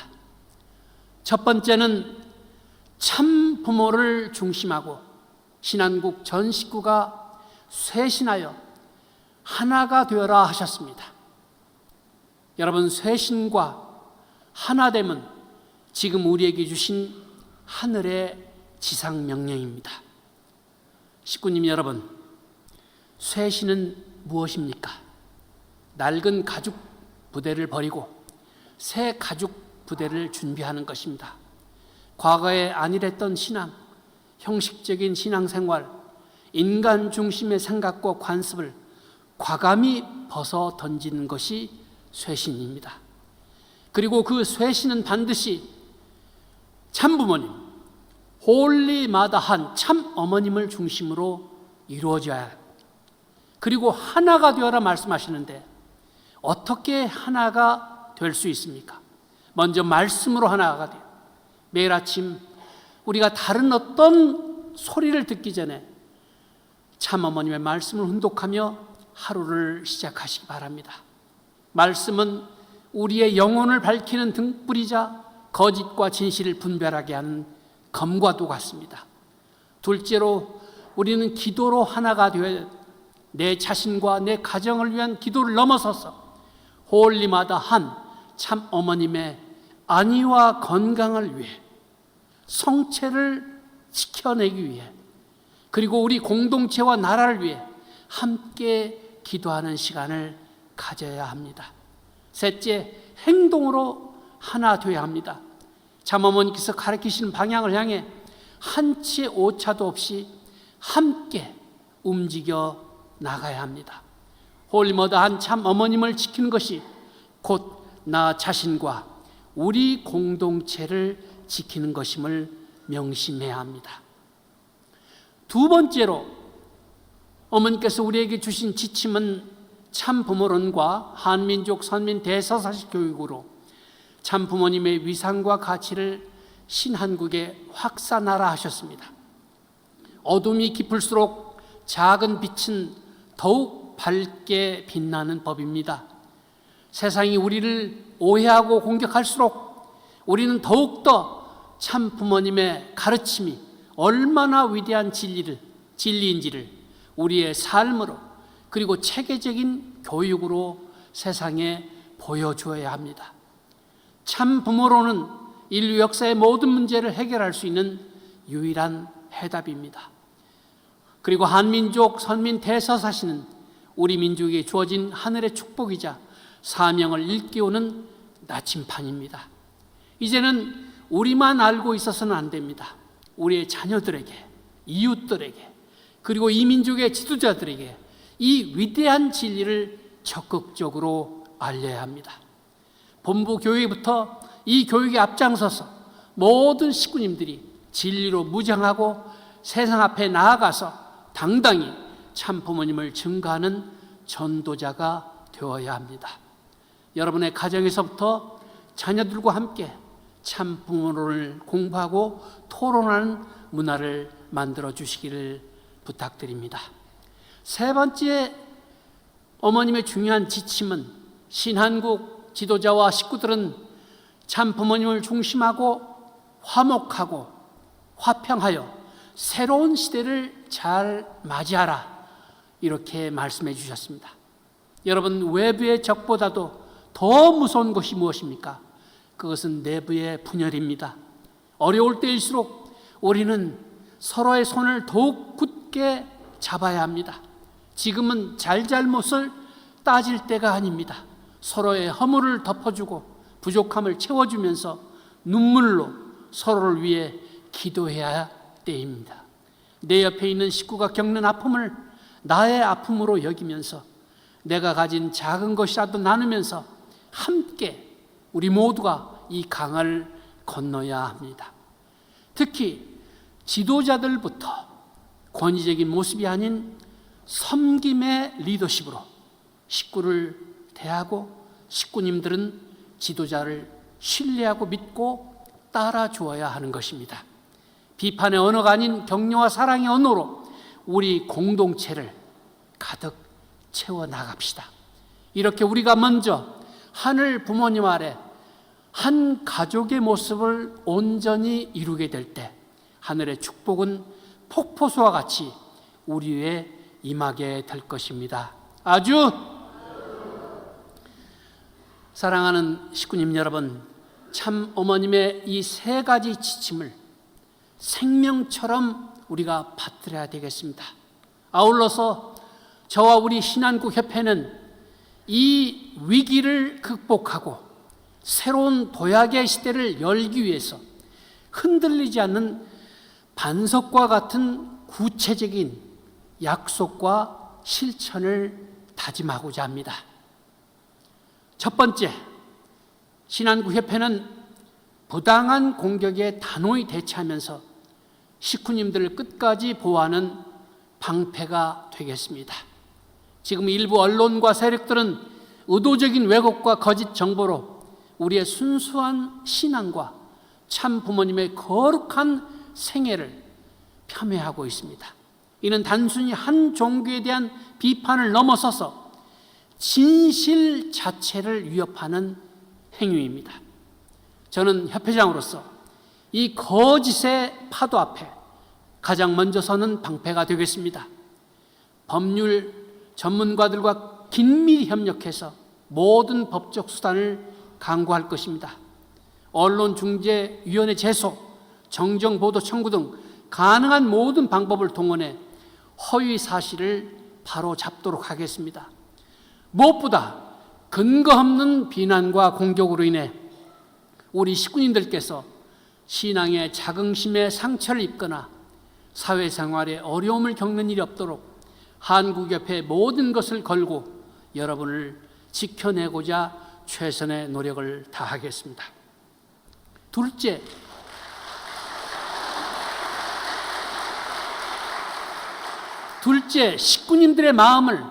첫 번째는 참 부모를 중심하고 신한국 전 식구가 쇄신하여 하나가 되어라 하셨습니다. 여러분, 쇄신과 하나됨은 지금 우리에게 주신 하늘의 지상명령입니다. 식구님 여러분, 쇄신은 무엇입니까? 낡은 가죽 부대를 버리고 새 가죽 부대를 준비하는 것입니다. 과거에 안일했던 신앙, 형식적인 신앙생활, 인간 중심의 생각과 관습을 과감히 벗어 던지는 것이 쇄신입니다. 그리고 그 쇄신은 반드시 참부모님, 홀리마다한 참 어머님을 중심으로 이루어져야 합니다. 그리고 하나가 되어라 말씀하시는데 어떻게 하나가 될 수 있습니까? 먼저 말씀으로 하나가 돼요. 매일 아침 우리가 다른 어떤 소리를 듣기 전에 참 어머님의 말씀을 훈독하며 하루를 시작하시기 바랍니다. 말씀은 우리의 영혼을 밝히는 등불이자 거짓과 진실을 분별하게 하는 검과도 같습니다. 둘째로 우리는 기도로 하나가 되어 내 자신과 내 가정을 위한 기도를 넘어서서 홀리마다 한 참 어머님의 안위와 건강을 위해 성체를 지켜내기 위해 그리고 우리 공동체와 나라를 위해 함께 기도하는 시간을 가져야 합니다. 셋째, 행동으로 하나 되어야 합니다. 참어머니께서 가르치시는 방향을 향해 한치의 오차도 없이 함께 움직여 나가야 합니다. 홀리머드한 참 어머님을 지키는 것이 곧 나 자신과 우리 공동체를 지키는 것임을 명심해야 합니다. 두 번째로 어머니께서 우리에게 주신 지침은 참 부모론과 한민족 선민 대서사식 교육으로 참 부모님의 위상과 가치를 신한국에 확산하라 하셨습니다. 어둠이 깊을수록 작은 빛은 더욱 밝게 빛나는 법입니다. 세상이 우리를 오해하고 공격할수록 우리는 더욱더 참 부모님의 가르침이 얼마나 위대한 진리인지를 우리의 삶으로 그리고 체계적인 교육으로 세상에 보여주어야 합니다. 참 부모로는 인류 역사의 모든 문제를 해결할 수 있는 유일한 해답입니다. 그리고 한민족 선민 대서사시는 우리 민족에 주어진 하늘의 축복이자 사명을 일깨우는 나침판입니다. 이제는 우리만 알고 있어서는 안 됩니다. 우리의 자녀들에게, 이웃들에게, 그리고 이 민족의 지도자들에게 이 위대한 진리를 적극적으로 알려야 합니다. 본부 교회부터 이 교육에 앞장서서 모든 식구님들이 진리로 무장하고 세상 앞에 나아가서 당당히 참 부모님을 증거하는 전도자가 되어야 합니다. 여러분의 가정에서부터 자녀들과 함께 참 부모를 공부하고 토론하는 문화를 만들어 주시기를 부탁드립니다. 세 번째 어머님의 중요한 지침은 신한국 지도자와 식구들은 참 부모님을 중심하고 화목하고 화평하여 새로운 시대를 잘 맞이하라, 이렇게 말씀해 주셨습니다. 여러분, 외부의 적보다도 더 무서운 것이 무엇입니까? 그것은 내부의 분열입니다. 어려울 때일수록 우리는 서로의 손을 더욱 굳게 잡아야 합니다. 지금은 잘잘못을 따질 때가 아닙니다. 서로의 허물을 덮어주고 부족함을 채워주면서 눈물로 서로를 위해 기도해야 할 때입니다. 내 옆에 있는 식구가 겪는 아픔을 나의 아픔으로 여기면서 내가 가진 작은 것이라도 나누면서 함께 우리 모두가 이 강을 건너야 합니다. 특히 지도자들부터 권위적인 모습이 아닌 섬김의 리더십으로 식구를 대하고 식구님들은 지도자를 신뢰하고 믿고 따라 주어야 하는 것입니다. 비판의 언어가 아닌 격려와 사랑의 언어로 우리 공동체를 가득 채워 나갑시다. 이렇게 우리가 먼저 하늘 부모님 아래 한 가족의 모습을 온전히 이루게 될 때 하늘의 축복은 폭포수와 같이 우리 위에 임하게 될 것입니다. 아주 사랑하는 식구님 여러분, 참 어머님의 이 세 가지 지침을 생명처럼 우리가 받들어야 되겠습니다. 아울러서 저와 우리 신한국 협회는 이 위기를 극복하고 새로운 도약의 시대를 열기 위해서 흔들리지 않는 반석과 같은 구체적인 약속과 실천을 다짐하고자 합니다. 첫 번째, 신한국협회는 부당한 공격에 단호히 대처하면서 식구님들을 끝까지 보호하는 방패가 되겠습니다. 지금 일부 언론과 세력들은 의도적인 왜곡과 거짓 정보로 우리의 순수한 신앙과 참 부모님의 거룩한 생애를 폄훼하고 있습니다. 이는 단순히 한 종교에 대한 비판을 넘어서서 진실 자체를 위협하는 행위입니다. 저는 협회장으로서 이 거짓의 파도 앞에 가장 먼저 서는 방패가 되겠습니다. 법률 전문가들과 긴밀히 협력해서 모든 법적 수단을 강구할 것입니다. 언론중재위원회 제소, 정정보도 청구 등 가능한 모든 방법을 동원해 허위 사실을 바로 잡도록 하겠습니다. 무엇보다 근거 없는 비난과 공격으로 인해 우리 식구님들께서 신앙의 자긍심에 상처를 입거나 사회생활에 어려움을 겪는 일이 없도록 한국협회의 모든 것을 걸고 여러분을 지켜내고자 최선의 노력을 다하겠습니다. 둘째, 식구님들의 마음을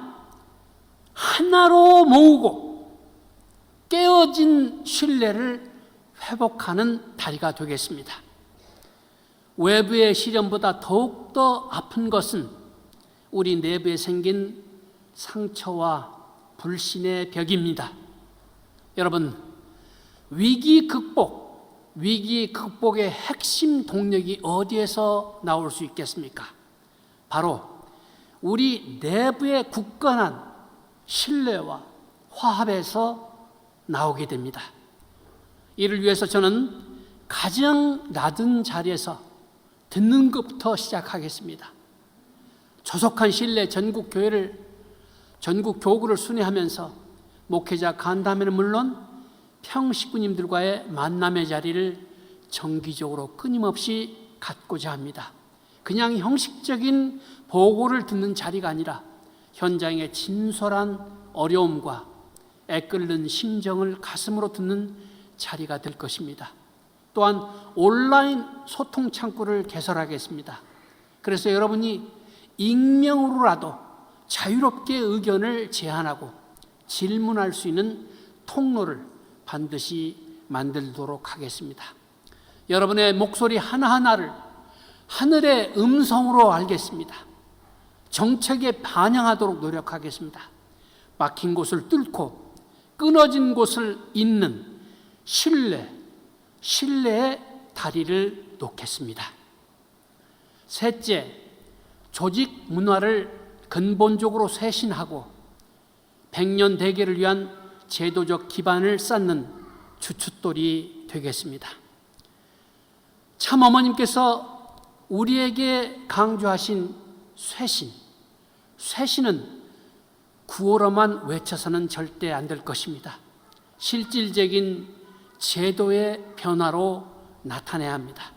하나로 모으고 깨어진 신뢰를 회복하는 다리가 되겠습니다. 외부의 시련보다 더욱더 아픈 것은 우리 내부에 생긴 상처와 불신의 벽입니다. 여러분, 위기 극복의 핵심 동력이 어디에서 나올 수 있겠습니까? 바로 우리 내부의 굳건한 신뢰와 화합에서 나오게 됩니다. 이를 위해서 저는 가장 낮은 자리에서 듣는 것부터 시작하겠습니다. 조속한 신뢰 전국 교구를 순회하면서 목회자 간담회는 물론 평식구님들과의 만남의 자리를 정기적으로 끊임없이 갖고자 합니다. 그냥 형식적인 보고를 듣는 자리가 아니라 현장의 진솔한 어려움과 애끓는 심정을 가슴으로 듣는 자리가 될 것입니다. 또한 온라인 소통 창구를 개설하겠습니다. 그래서 여러분이 익명으로라도 자유롭게 의견을 제안하고 질문할 수 있는 통로를 반드시 만들도록 하겠습니다. 여러분의 목소리 하나하나를 하늘의 음성으로 알겠습니다. 정책에 반영하도록 노력하겠습니다. 막힌 곳을 뚫고 끊어진 곳을 잇는 신뢰의 다리를 놓겠습니다. 셋째, 조직 문화를 근본적으로 쇄신하고 100년 대계를 위한 제도적 기반을 쌓는 주춧돌이 되겠습니다. 참 어머님께서 우리에게 강조하신 쇄신은 구호로만 외쳐서는 절대 안 될 것입니다. 실질적인 제도의 변화로 나타내야 합니다.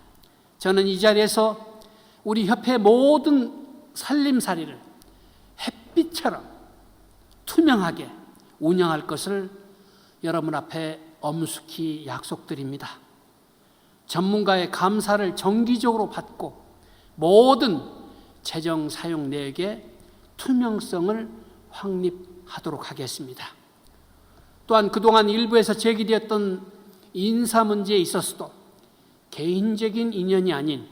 저는 이 자리에서 우리 협회 모든 살림살이를 햇빛처럼 투명하게 운영할 것을 여러분 앞에 엄숙히 약속드립니다. 전문가의 감사를 정기적으로 받고 모든 재정 사용 내역의 투명성을 확립하도록 하겠습니다. 또한 그동안 일부에서 제기되었던 인사 문제에 있어서도 개인적인 인연이 아닌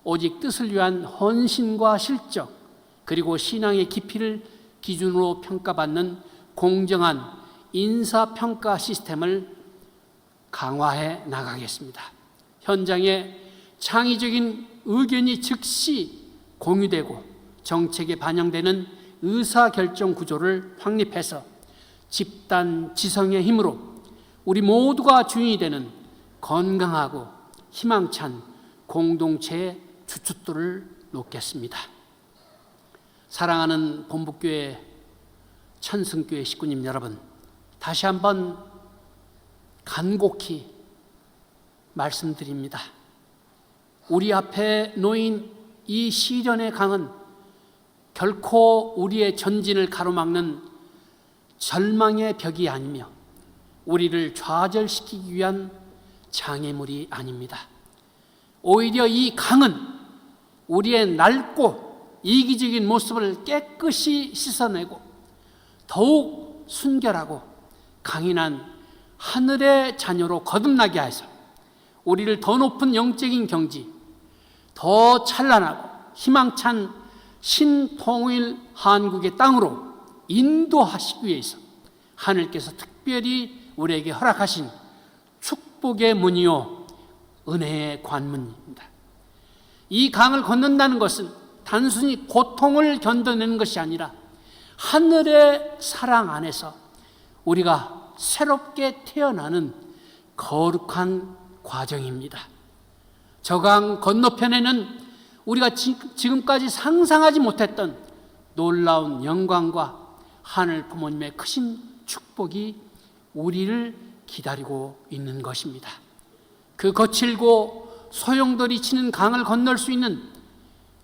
오직 뜻을 위한 헌신과 실적 그리고 신앙의 깊이를 기준으로 평가받는 공정한 인사평가 시스템을 강화해 나가겠습니다. 현장에 창의적인 의견이 즉시 공유되고 정책에 반영되는 의사결정 구조를 확립해서 집단 지성의 힘으로 우리 모두가 주인이 되는 건강하고 희망찬 공동체의 주춧돌을 놓겠습니다. 사랑하는 본북교회 천승교회 식구님 여러분, 다시 한번 간곡히 말씀드립니다. 우리 앞에 놓인 이 시련의 강은 결코 우리의 전진을 가로막는 절망의 벽이 아니며 우리를 좌절시키기 위한 장애물이 아닙니다. 오히려 이 강은 우리의 낡고 이기적인 모습을 깨끗이 씻어내고 더욱 순결하고 강인한 하늘의 자녀로 거듭나게 하여서 우리를 더 높은 영적인 경지, 더 찬란하고 희망찬 신통일 한국의 땅으로 인도하시기 위해서 하늘께서 특별히 우리에게 허락하신 축복의 문이요 은혜의 관문입니다. 이 강을 건넌다는 것은 단순히 고통을 견뎌내는 것이 아니라 하늘의 사랑 안에서 우리가 새롭게 태어나는 거룩한 과정입니다. 저 강 건너편에는 우리가 지금까지 상상하지 못했던 놀라운 영광과 하늘 부모님의 크신 축복이 우리를 기다리고 있는 것입니다. 그 거칠고 소용돌이 치는 강을 건널 수 있는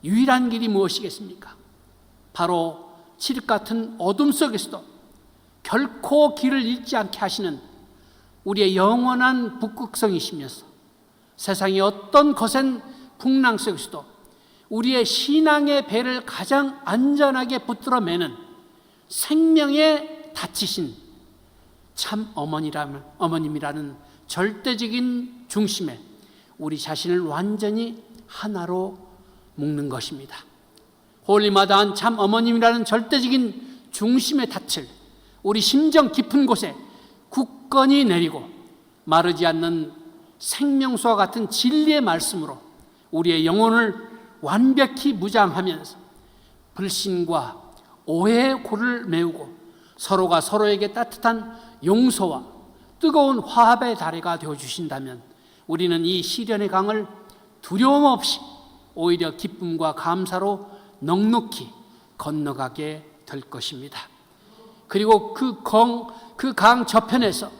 유일한 길이 무엇이겠습니까? 바로 칠흑 같은 어둠 속에서도 결코 길을 잃지 않게 하시는 우리의 영원한 북극성이시면서 세상의 어떤 거센 풍랑 속에서도 우리의 신앙의 배를 가장 안전하게 붙들어 매는 생명에 닫히신 참 어머님이라는 절대적인 중심에 우리 자신을 완전히 하나로 묶는 것입니다. 홀리마다한 참 어머님이라는 절대적인 중심에 닫힐 우리 심정 깊은 곳에 굳건히 내리고 마르지 않는 생명수와 같은 진리의 말씀으로 우리의 영혼을 완벽히 무장하면서 불신과 오해의 골을 메우고 서로가 서로에게 따뜻한 용서와 뜨거운 화합의 다리가 되어주신다면 우리는 이 시련의 강을 두려움 없이 오히려 기쁨과 감사로 넉넉히 건너가게 될 것입니다. 그리고 그 강 저편에서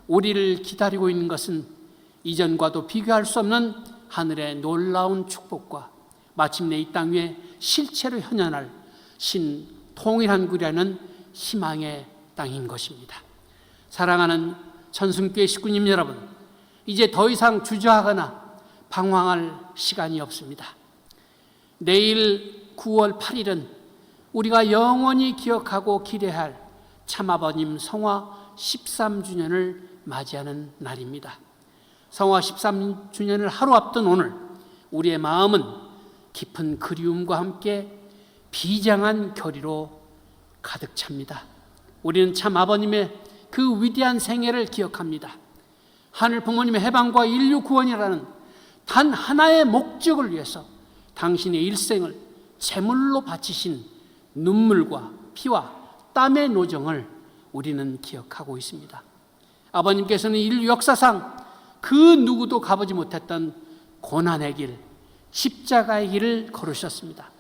우리를 기다리고 있는 것은 이전과도 비교할 수 없는 하늘의 놀라운 축복과 마침내 이 땅 위에 실체로 현현할 신통일한국이라는 희망의 땅인 것입니다. 사랑하는 천승교회 식구님 여러분, 이제 더 이상 주저하거나 방황할 시간이 없습니다. 내일 9월 8일은 우리가 영원히 기억하고 기대할 참아버님 성화 13주년을 맞이하는 날입니다. 성화 13주년을 하루 앞둔 오늘 우리의 마음은 깊은 그리움과 함께 비장한 결의로 가득 찹니다. 우리는 참 아버님의 그 위대한 생애를 기억합니다. 하늘 부모님의 해방과 인류 구원이라는 단 하나의 목적을 위해서 당신의 일생을 제물로 바치신 눈물과 피와 땀의 노정을 우리는 기억하고 있습니다. 아버님께서는 인류 역사상 그 누구도 가보지 못했던 고난의 길, 십자가의 길을 걸으셨습니다.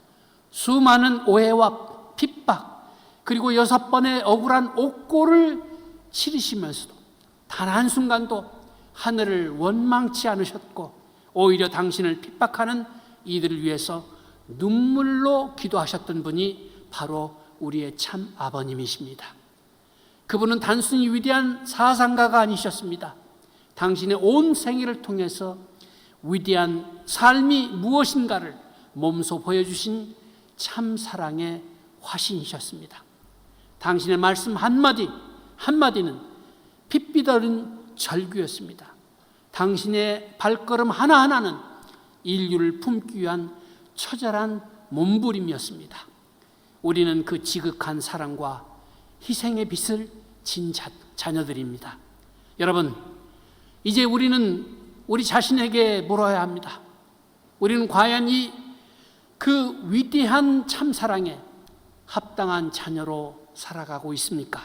수많은 오해와 핍박, 그리고 6번의 억울한 옥고를 치르시면서도 단 한순간도 하늘을 원망치 않으셨고, 오히려 당신을 핍박하는 이들을 위해서 눈물로 기도하셨던 분이 바로 우리의 참 아버님이십니다. 그분은 단순히 위대한 사상가가 아니셨습니다. 당신의 온 생애를 통해서 위대한 삶이 무엇인가를 몸소 보여주신 참 사랑의 화신이셨습니다. 당신의 말씀 한마디 한마디는 핏빛 어린 절규였습니다. 당신의 발걸음 하나하나는 인류를 품기 위한 처절한 몸부림이었습니다. 우리는 그 지극한 사랑과 희생의 빛을 진 자녀들입니다. 여러분, 이제 우리는 우리 자신에게 물어야 합니다. 우리는 과연 그 위대한 참사랑에 합당한 자녀로 살아가고 있습니까?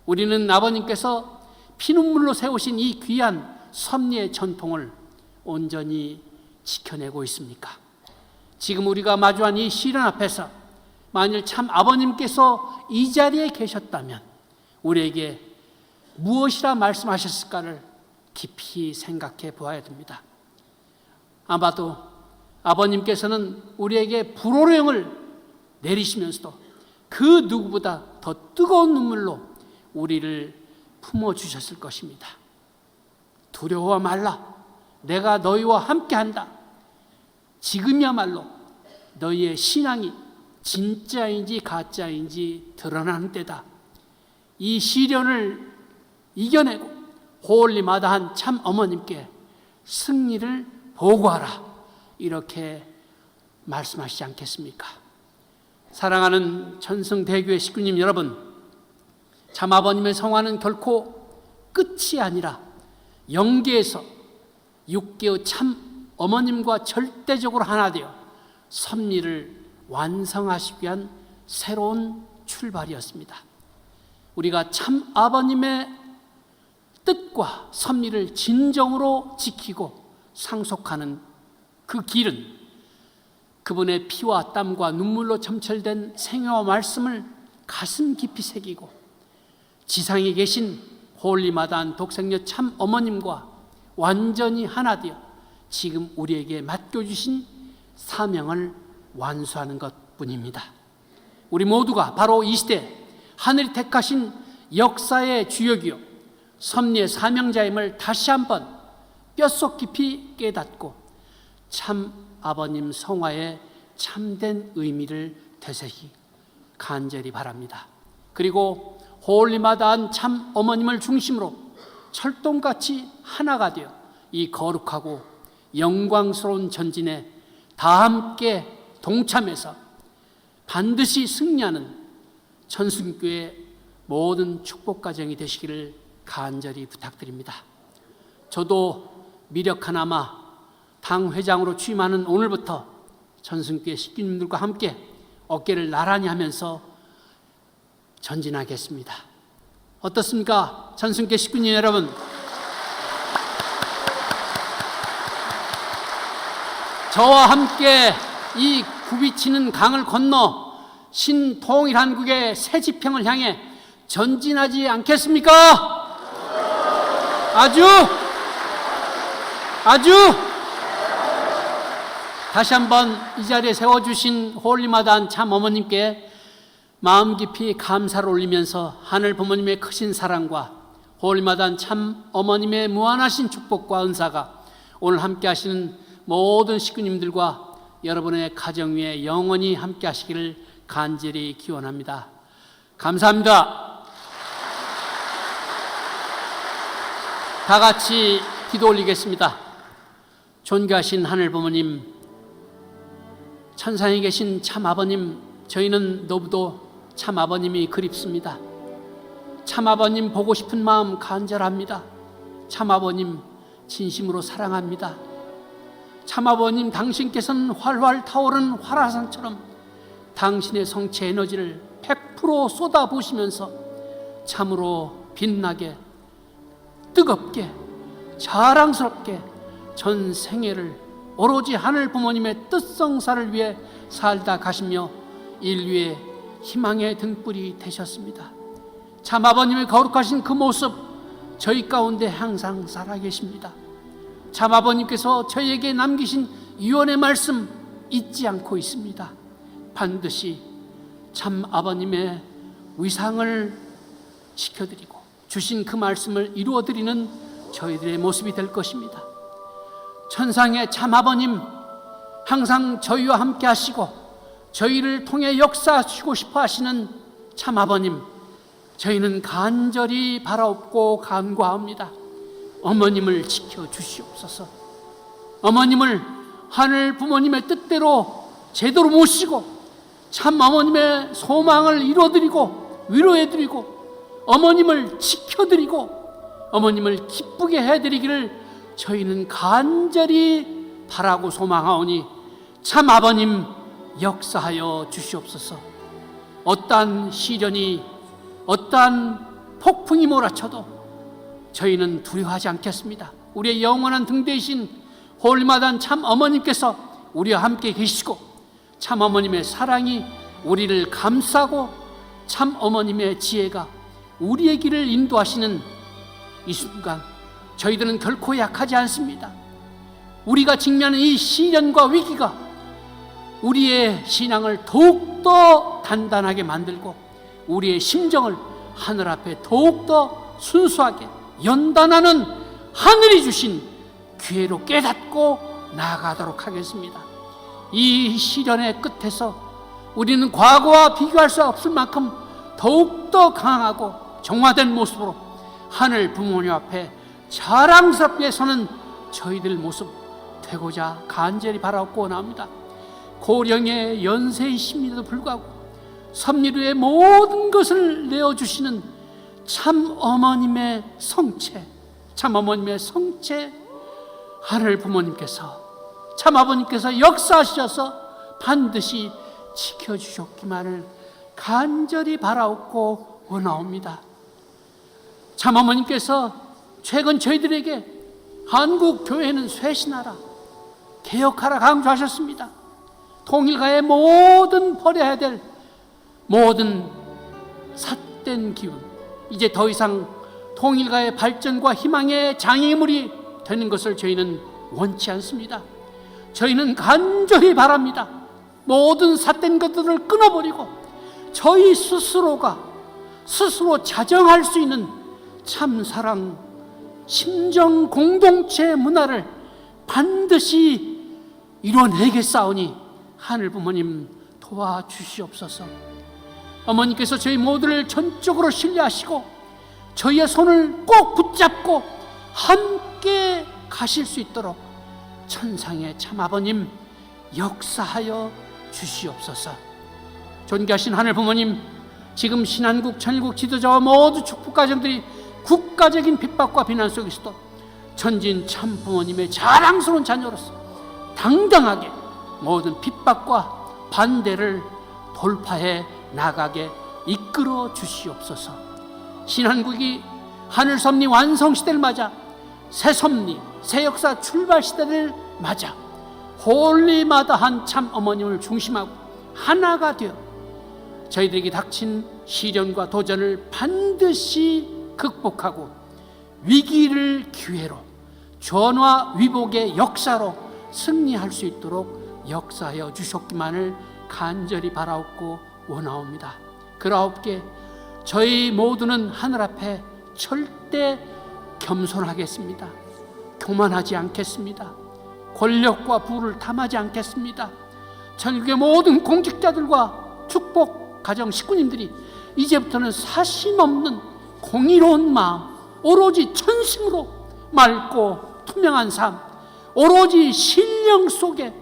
우리는 아버님께서 피눈물로 세우신 이 귀한 섭리의 전통을 온전히 지켜내고 있습니까? 지금 우리가 마주한 이 시련 앞에서 만일 참 아버님께서 이 자리에 계셨다면 우리에게 무엇이라 말씀하셨을까를 깊이 생각해 보아야 됩니다. 아마도 아버님께서는 우리에게 불호령을 내리시면서도 그 누구보다 더 뜨거운 눈물로 우리를 품어주셨을 것입니다. 두려워 말라. 내가 너희와 함께한다. 지금이야말로 너희의 신앙이 진짜인지 가짜인지 드러나는 때다. 이 시련을 이겨내고 호홀리마다한 참 어머님께 승리를 보고하라. 이렇게 말씀하시지 않겠습니까? 사랑하는 천성대교회 식구님 여러분, 참 아버님의 성화는 결코 끝이 아니라 영계에서 육계의 참 어머님과 절대적으로 하나 되어 섭리를 완성하시기 위한 새로운 출발이었습니다. 우리가 참 아버님의 뜻과 섭리를 진정으로 지키고 상속하는 그 길은 그분의 피와 땀과 눈물로 점철된 생애와 말씀을 가슴 깊이 새기고 지상에 계신 홀리마다한 독생녀 참 어머님과 완전히 하나 되어 지금 우리에게 맡겨주신 사명을 완수하는 것뿐입니다. 우리 모두가 바로 이 시대 하늘이 택하신 역사의 주역이요 섭리의 사명자임을 다시 한번 뼛속 깊이 깨닫고 참 아버님 성화의 참된 의미를 되새기 간절히 바랍니다. 그리고 홀리마다한 참 어머님을 중심으로 철동같이 하나가 되어 이 거룩하고 영광스러운 전진에 다 함께 동참해서 반드시 승리하는 천순교회 모든 축복가정이 되시기를 간절히 부탁드립니다. 저도 미력 하나마 당 회장으로 취임하는 오늘부터 천순교회 식구님들과 함께 어깨를 나란히 하면서 전진하겠습니다. 어떻습니까? 천순교회 식구님 여러분, 저와 함께 이 굽이치는 강을 건너 신통일한국의 새 지평을 향해 전진하지 않겠습니까? 아주 다시 한번 이 자리에 세워주신 홀리마다한 참 어머님께 마음 깊이 감사를 올리면서 하늘 부모님의 크신 사랑과 홀리마다한 참 어머님의 무한하신 축복과 은사가 오늘 함께 하시는 모든 식구님들과 여러분의 가정 위에 영원히 함께 하시기를 간절히 기원합니다. 감사합니다. 다 같이 기도 올리겠습니다. 존귀하신 하늘 부모님, 천상에 계신 참 아버님, 저희는 너무도 참 아버님이 그립습니다. 참 아버님 보고 싶은 마음 간절합니다. 참 아버님 진심으로 사랑합니다. 참 아버님, 당신께서는 활활 타오르는 활화산처럼 당신의 성체 에너지를 100% 쏟아부으시면서 참으로 빛나게, 뜨겁게, 자랑스럽게 전 생애를 오로지 하늘 부모님의 뜻성사를 위해 살다 가시며 인류의 희망의 등불이 되셨습니다. 참 아버님의 거룩하신 그 모습 저희 가운데 항상 살아계십니다. 참 아버님께서 저희에게 남기신 유언의 말씀 잊지 않고 있습니다. 반드시 참 아버님의 위상을 지켜드리고 주신 그 말씀을 이루어드리는 저희들의 모습이 될 것입니다. 천상의 참 아버님, 항상 저희와 함께 하시고 저희를 통해 역사하시고 싶어 하시는 참 아버님, 저희는 간절히 바라옵고 간구합니다. 어머님을 지켜주시옵소서. 어머님을 하늘 부모님의 뜻대로 제대로 모시고 참 어머님의 소망을 이루어드리고 위로해드리고 어머님을 지켜드리고 어머님을 기쁘게 해드리기를 저희는 간절히 바라고 소망하오니 참 아버님 역사하여 주시옵소서. 어떠한 시련이, 어떠한 폭풍이 몰아쳐도 저희는 두려워하지 않겠습니다. 우리의 영원한 등대이신 홀마단 참 어머님께서 우리와 함께 계시고 참 어머님의 사랑이 우리를 감싸고 참 어머님의 지혜가 우리의 길을 인도하시는 이 순간 저희들은 결코 약하지 않습니다. 우리가 직면하는 이 시련과 위기가 우리의 신앙을 더욱더 단단하게 만들고 우리의 심정을 하늘 앞에 더욱더 순수하게 연단하는 하늘이 주신 기회로 깨닫고 나아가도록 하겠습니다. 이 시련의 끝에서 우리는 과거와 비교할 수 없을 만큼 더욱더 강하고 정화된 모습으로 하늘 부모님 앞에 자랑스럽게 서는 저희들 모습 되고자 간절히 바라옵고 원합니다. 고령의 연세이심에도 불구하고 섭리루의 모든 것을 내어주시는 참 어머님의 성체, 참 어머님의 성체 하늘 부모님께서 참 아버님께서 역사하셔서 반드시 지켜주셨기만을 간절히 바라옵고 원하옵니다. 참 어머님께서 최근 저희들에게 한국 교회는 쇄신하라, 개혁하라 강조하셨습니다. 통일가의 모든 버려야 될 모든 삿된 기운, 이제 더 이상 통일가의 발전과 희망의 장애물이 되는 것을 저희는 원치 않습니다. 저희는 간절히 바랍니다. 모든 삿된 것들을 끊어버리고 저희 스스로가 스스로 자정할 수 있는 참사랑 심정 공동체 문화를 반드시 이뤄내겠사오니 하늘 부모님 도와주시옵소서. 어머니께서 저희 모두를 전적으로 신뢰하시고 저희의 손을 꼭 붙잡고 함께 가실 수 있도록 천상의 참 아버님 역사하여 주시옵소서. 존귀하신 하늘 부모님, 지금 신한국 천일국 지도자와 모두 축복 가정들이 국가적인 핍박과 비난 속에서도 천진 참 부모님의 자랑스러운 자녀로서 당당하게 모든 핍박과 반대를 돌파해 나가게 이끌어 주시옵소서. 신한국이 하늘 섭리 완성 시대를 맞아 새 섭리, 새 역사 출발 시대를 맞아 홀리마다한 참 어머님을 중심하고 하나가 되어 저희들에게 닥친 시련과 도전을 반드시 극복하고 위기를 기회로 전화 위복의 역사로 승리할 수 있도록 역사하여 주셨기만을 간절히 바라옵고 원하옵니다. 그라옵게 저희 모두는 하늘 앞에 절대 겸손하겠습니다. 교만하지 않겠습니다. 권력과 부를 탐하지 않겠습니다. 천국의 모든 공직자들과 축복 가정 식구님들이 이제부터는 사심 없는 공의로운 마음, 오로지 천심으로 맑고 투명한 삶, 오로지 신령 속에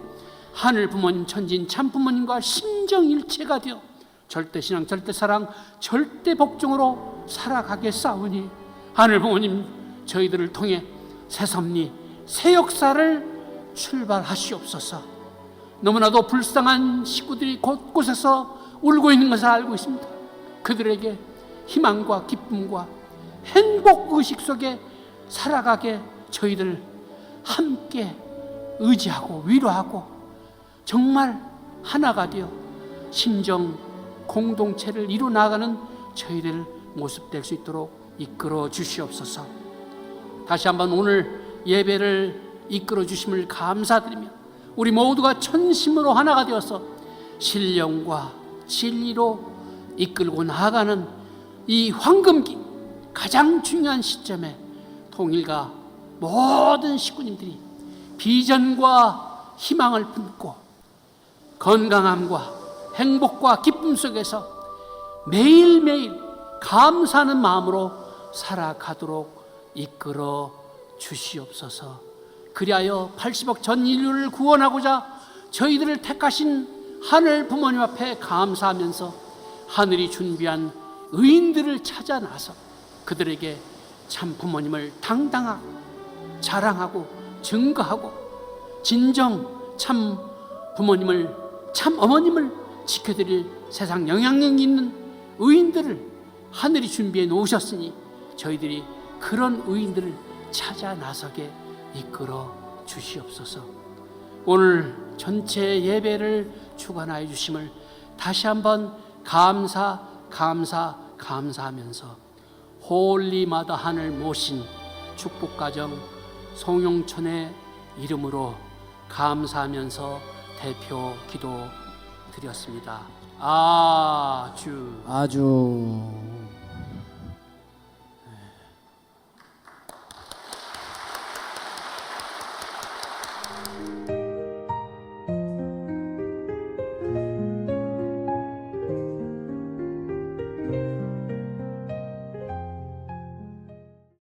하늘 부모님, 천진 참 부모님과 심정일체가 되어 절대신앙, 절대사랑, 절대복종으로 살아가겠사오니 하늘 부모님 저희들을 통해 새섭리, 새 역사를 출발하시옵소서. 너무나도 불쌍한 식구들이 곳곳에서 울고 있는 것을 알고 있습니다. 그들에게 희망과 기쁨과 행복의식 속에 살아가게 저희들 함께 의지하고 위로하고 정말 하나가 되어 심정 공동체를 이루 나가는 저희들 모습 될 수 있도록 이끌어 주시옵소서. 다시 한번 오늘 예배를 이끌어 주심을 감사드리며 우리 모두가 전심으로 하나가 되어서 신령과 진리로 이끌고 나아가는 이 황금기 가장 중요한 시점에 통일가 모든 식구님들이 비전과 희망을 품고 건강함과 행복과 기쁨 속에서 매일매일 감사하는 마음으로 살아가도록 이끌어 주시옵소서. 그리하여 80억 전 인류를 구원하고자 저희들을 택하신 하늘 부모님 앞에 감사하면서 하늘이 준비한 의인들을 찾아 나서 그들에게 참 부모님을 당당하고 자랑하고 증거하고 진정 참 부모님을 참 어머님을 지켜드릴 세상 영향력 있는 의인들을 하늘이 준비해 놓으셨으니 저희들이 그런 의인들을 찾아 나서게 이끌어 주시옵소서. 오늘 전체 예배를 주관하여 주심을 다시 한번 감사하면서 홀리마다 하늘 모신 축복가정 송용천의 이름으로 감사하면서 대표 기도 드렸습니다. 아주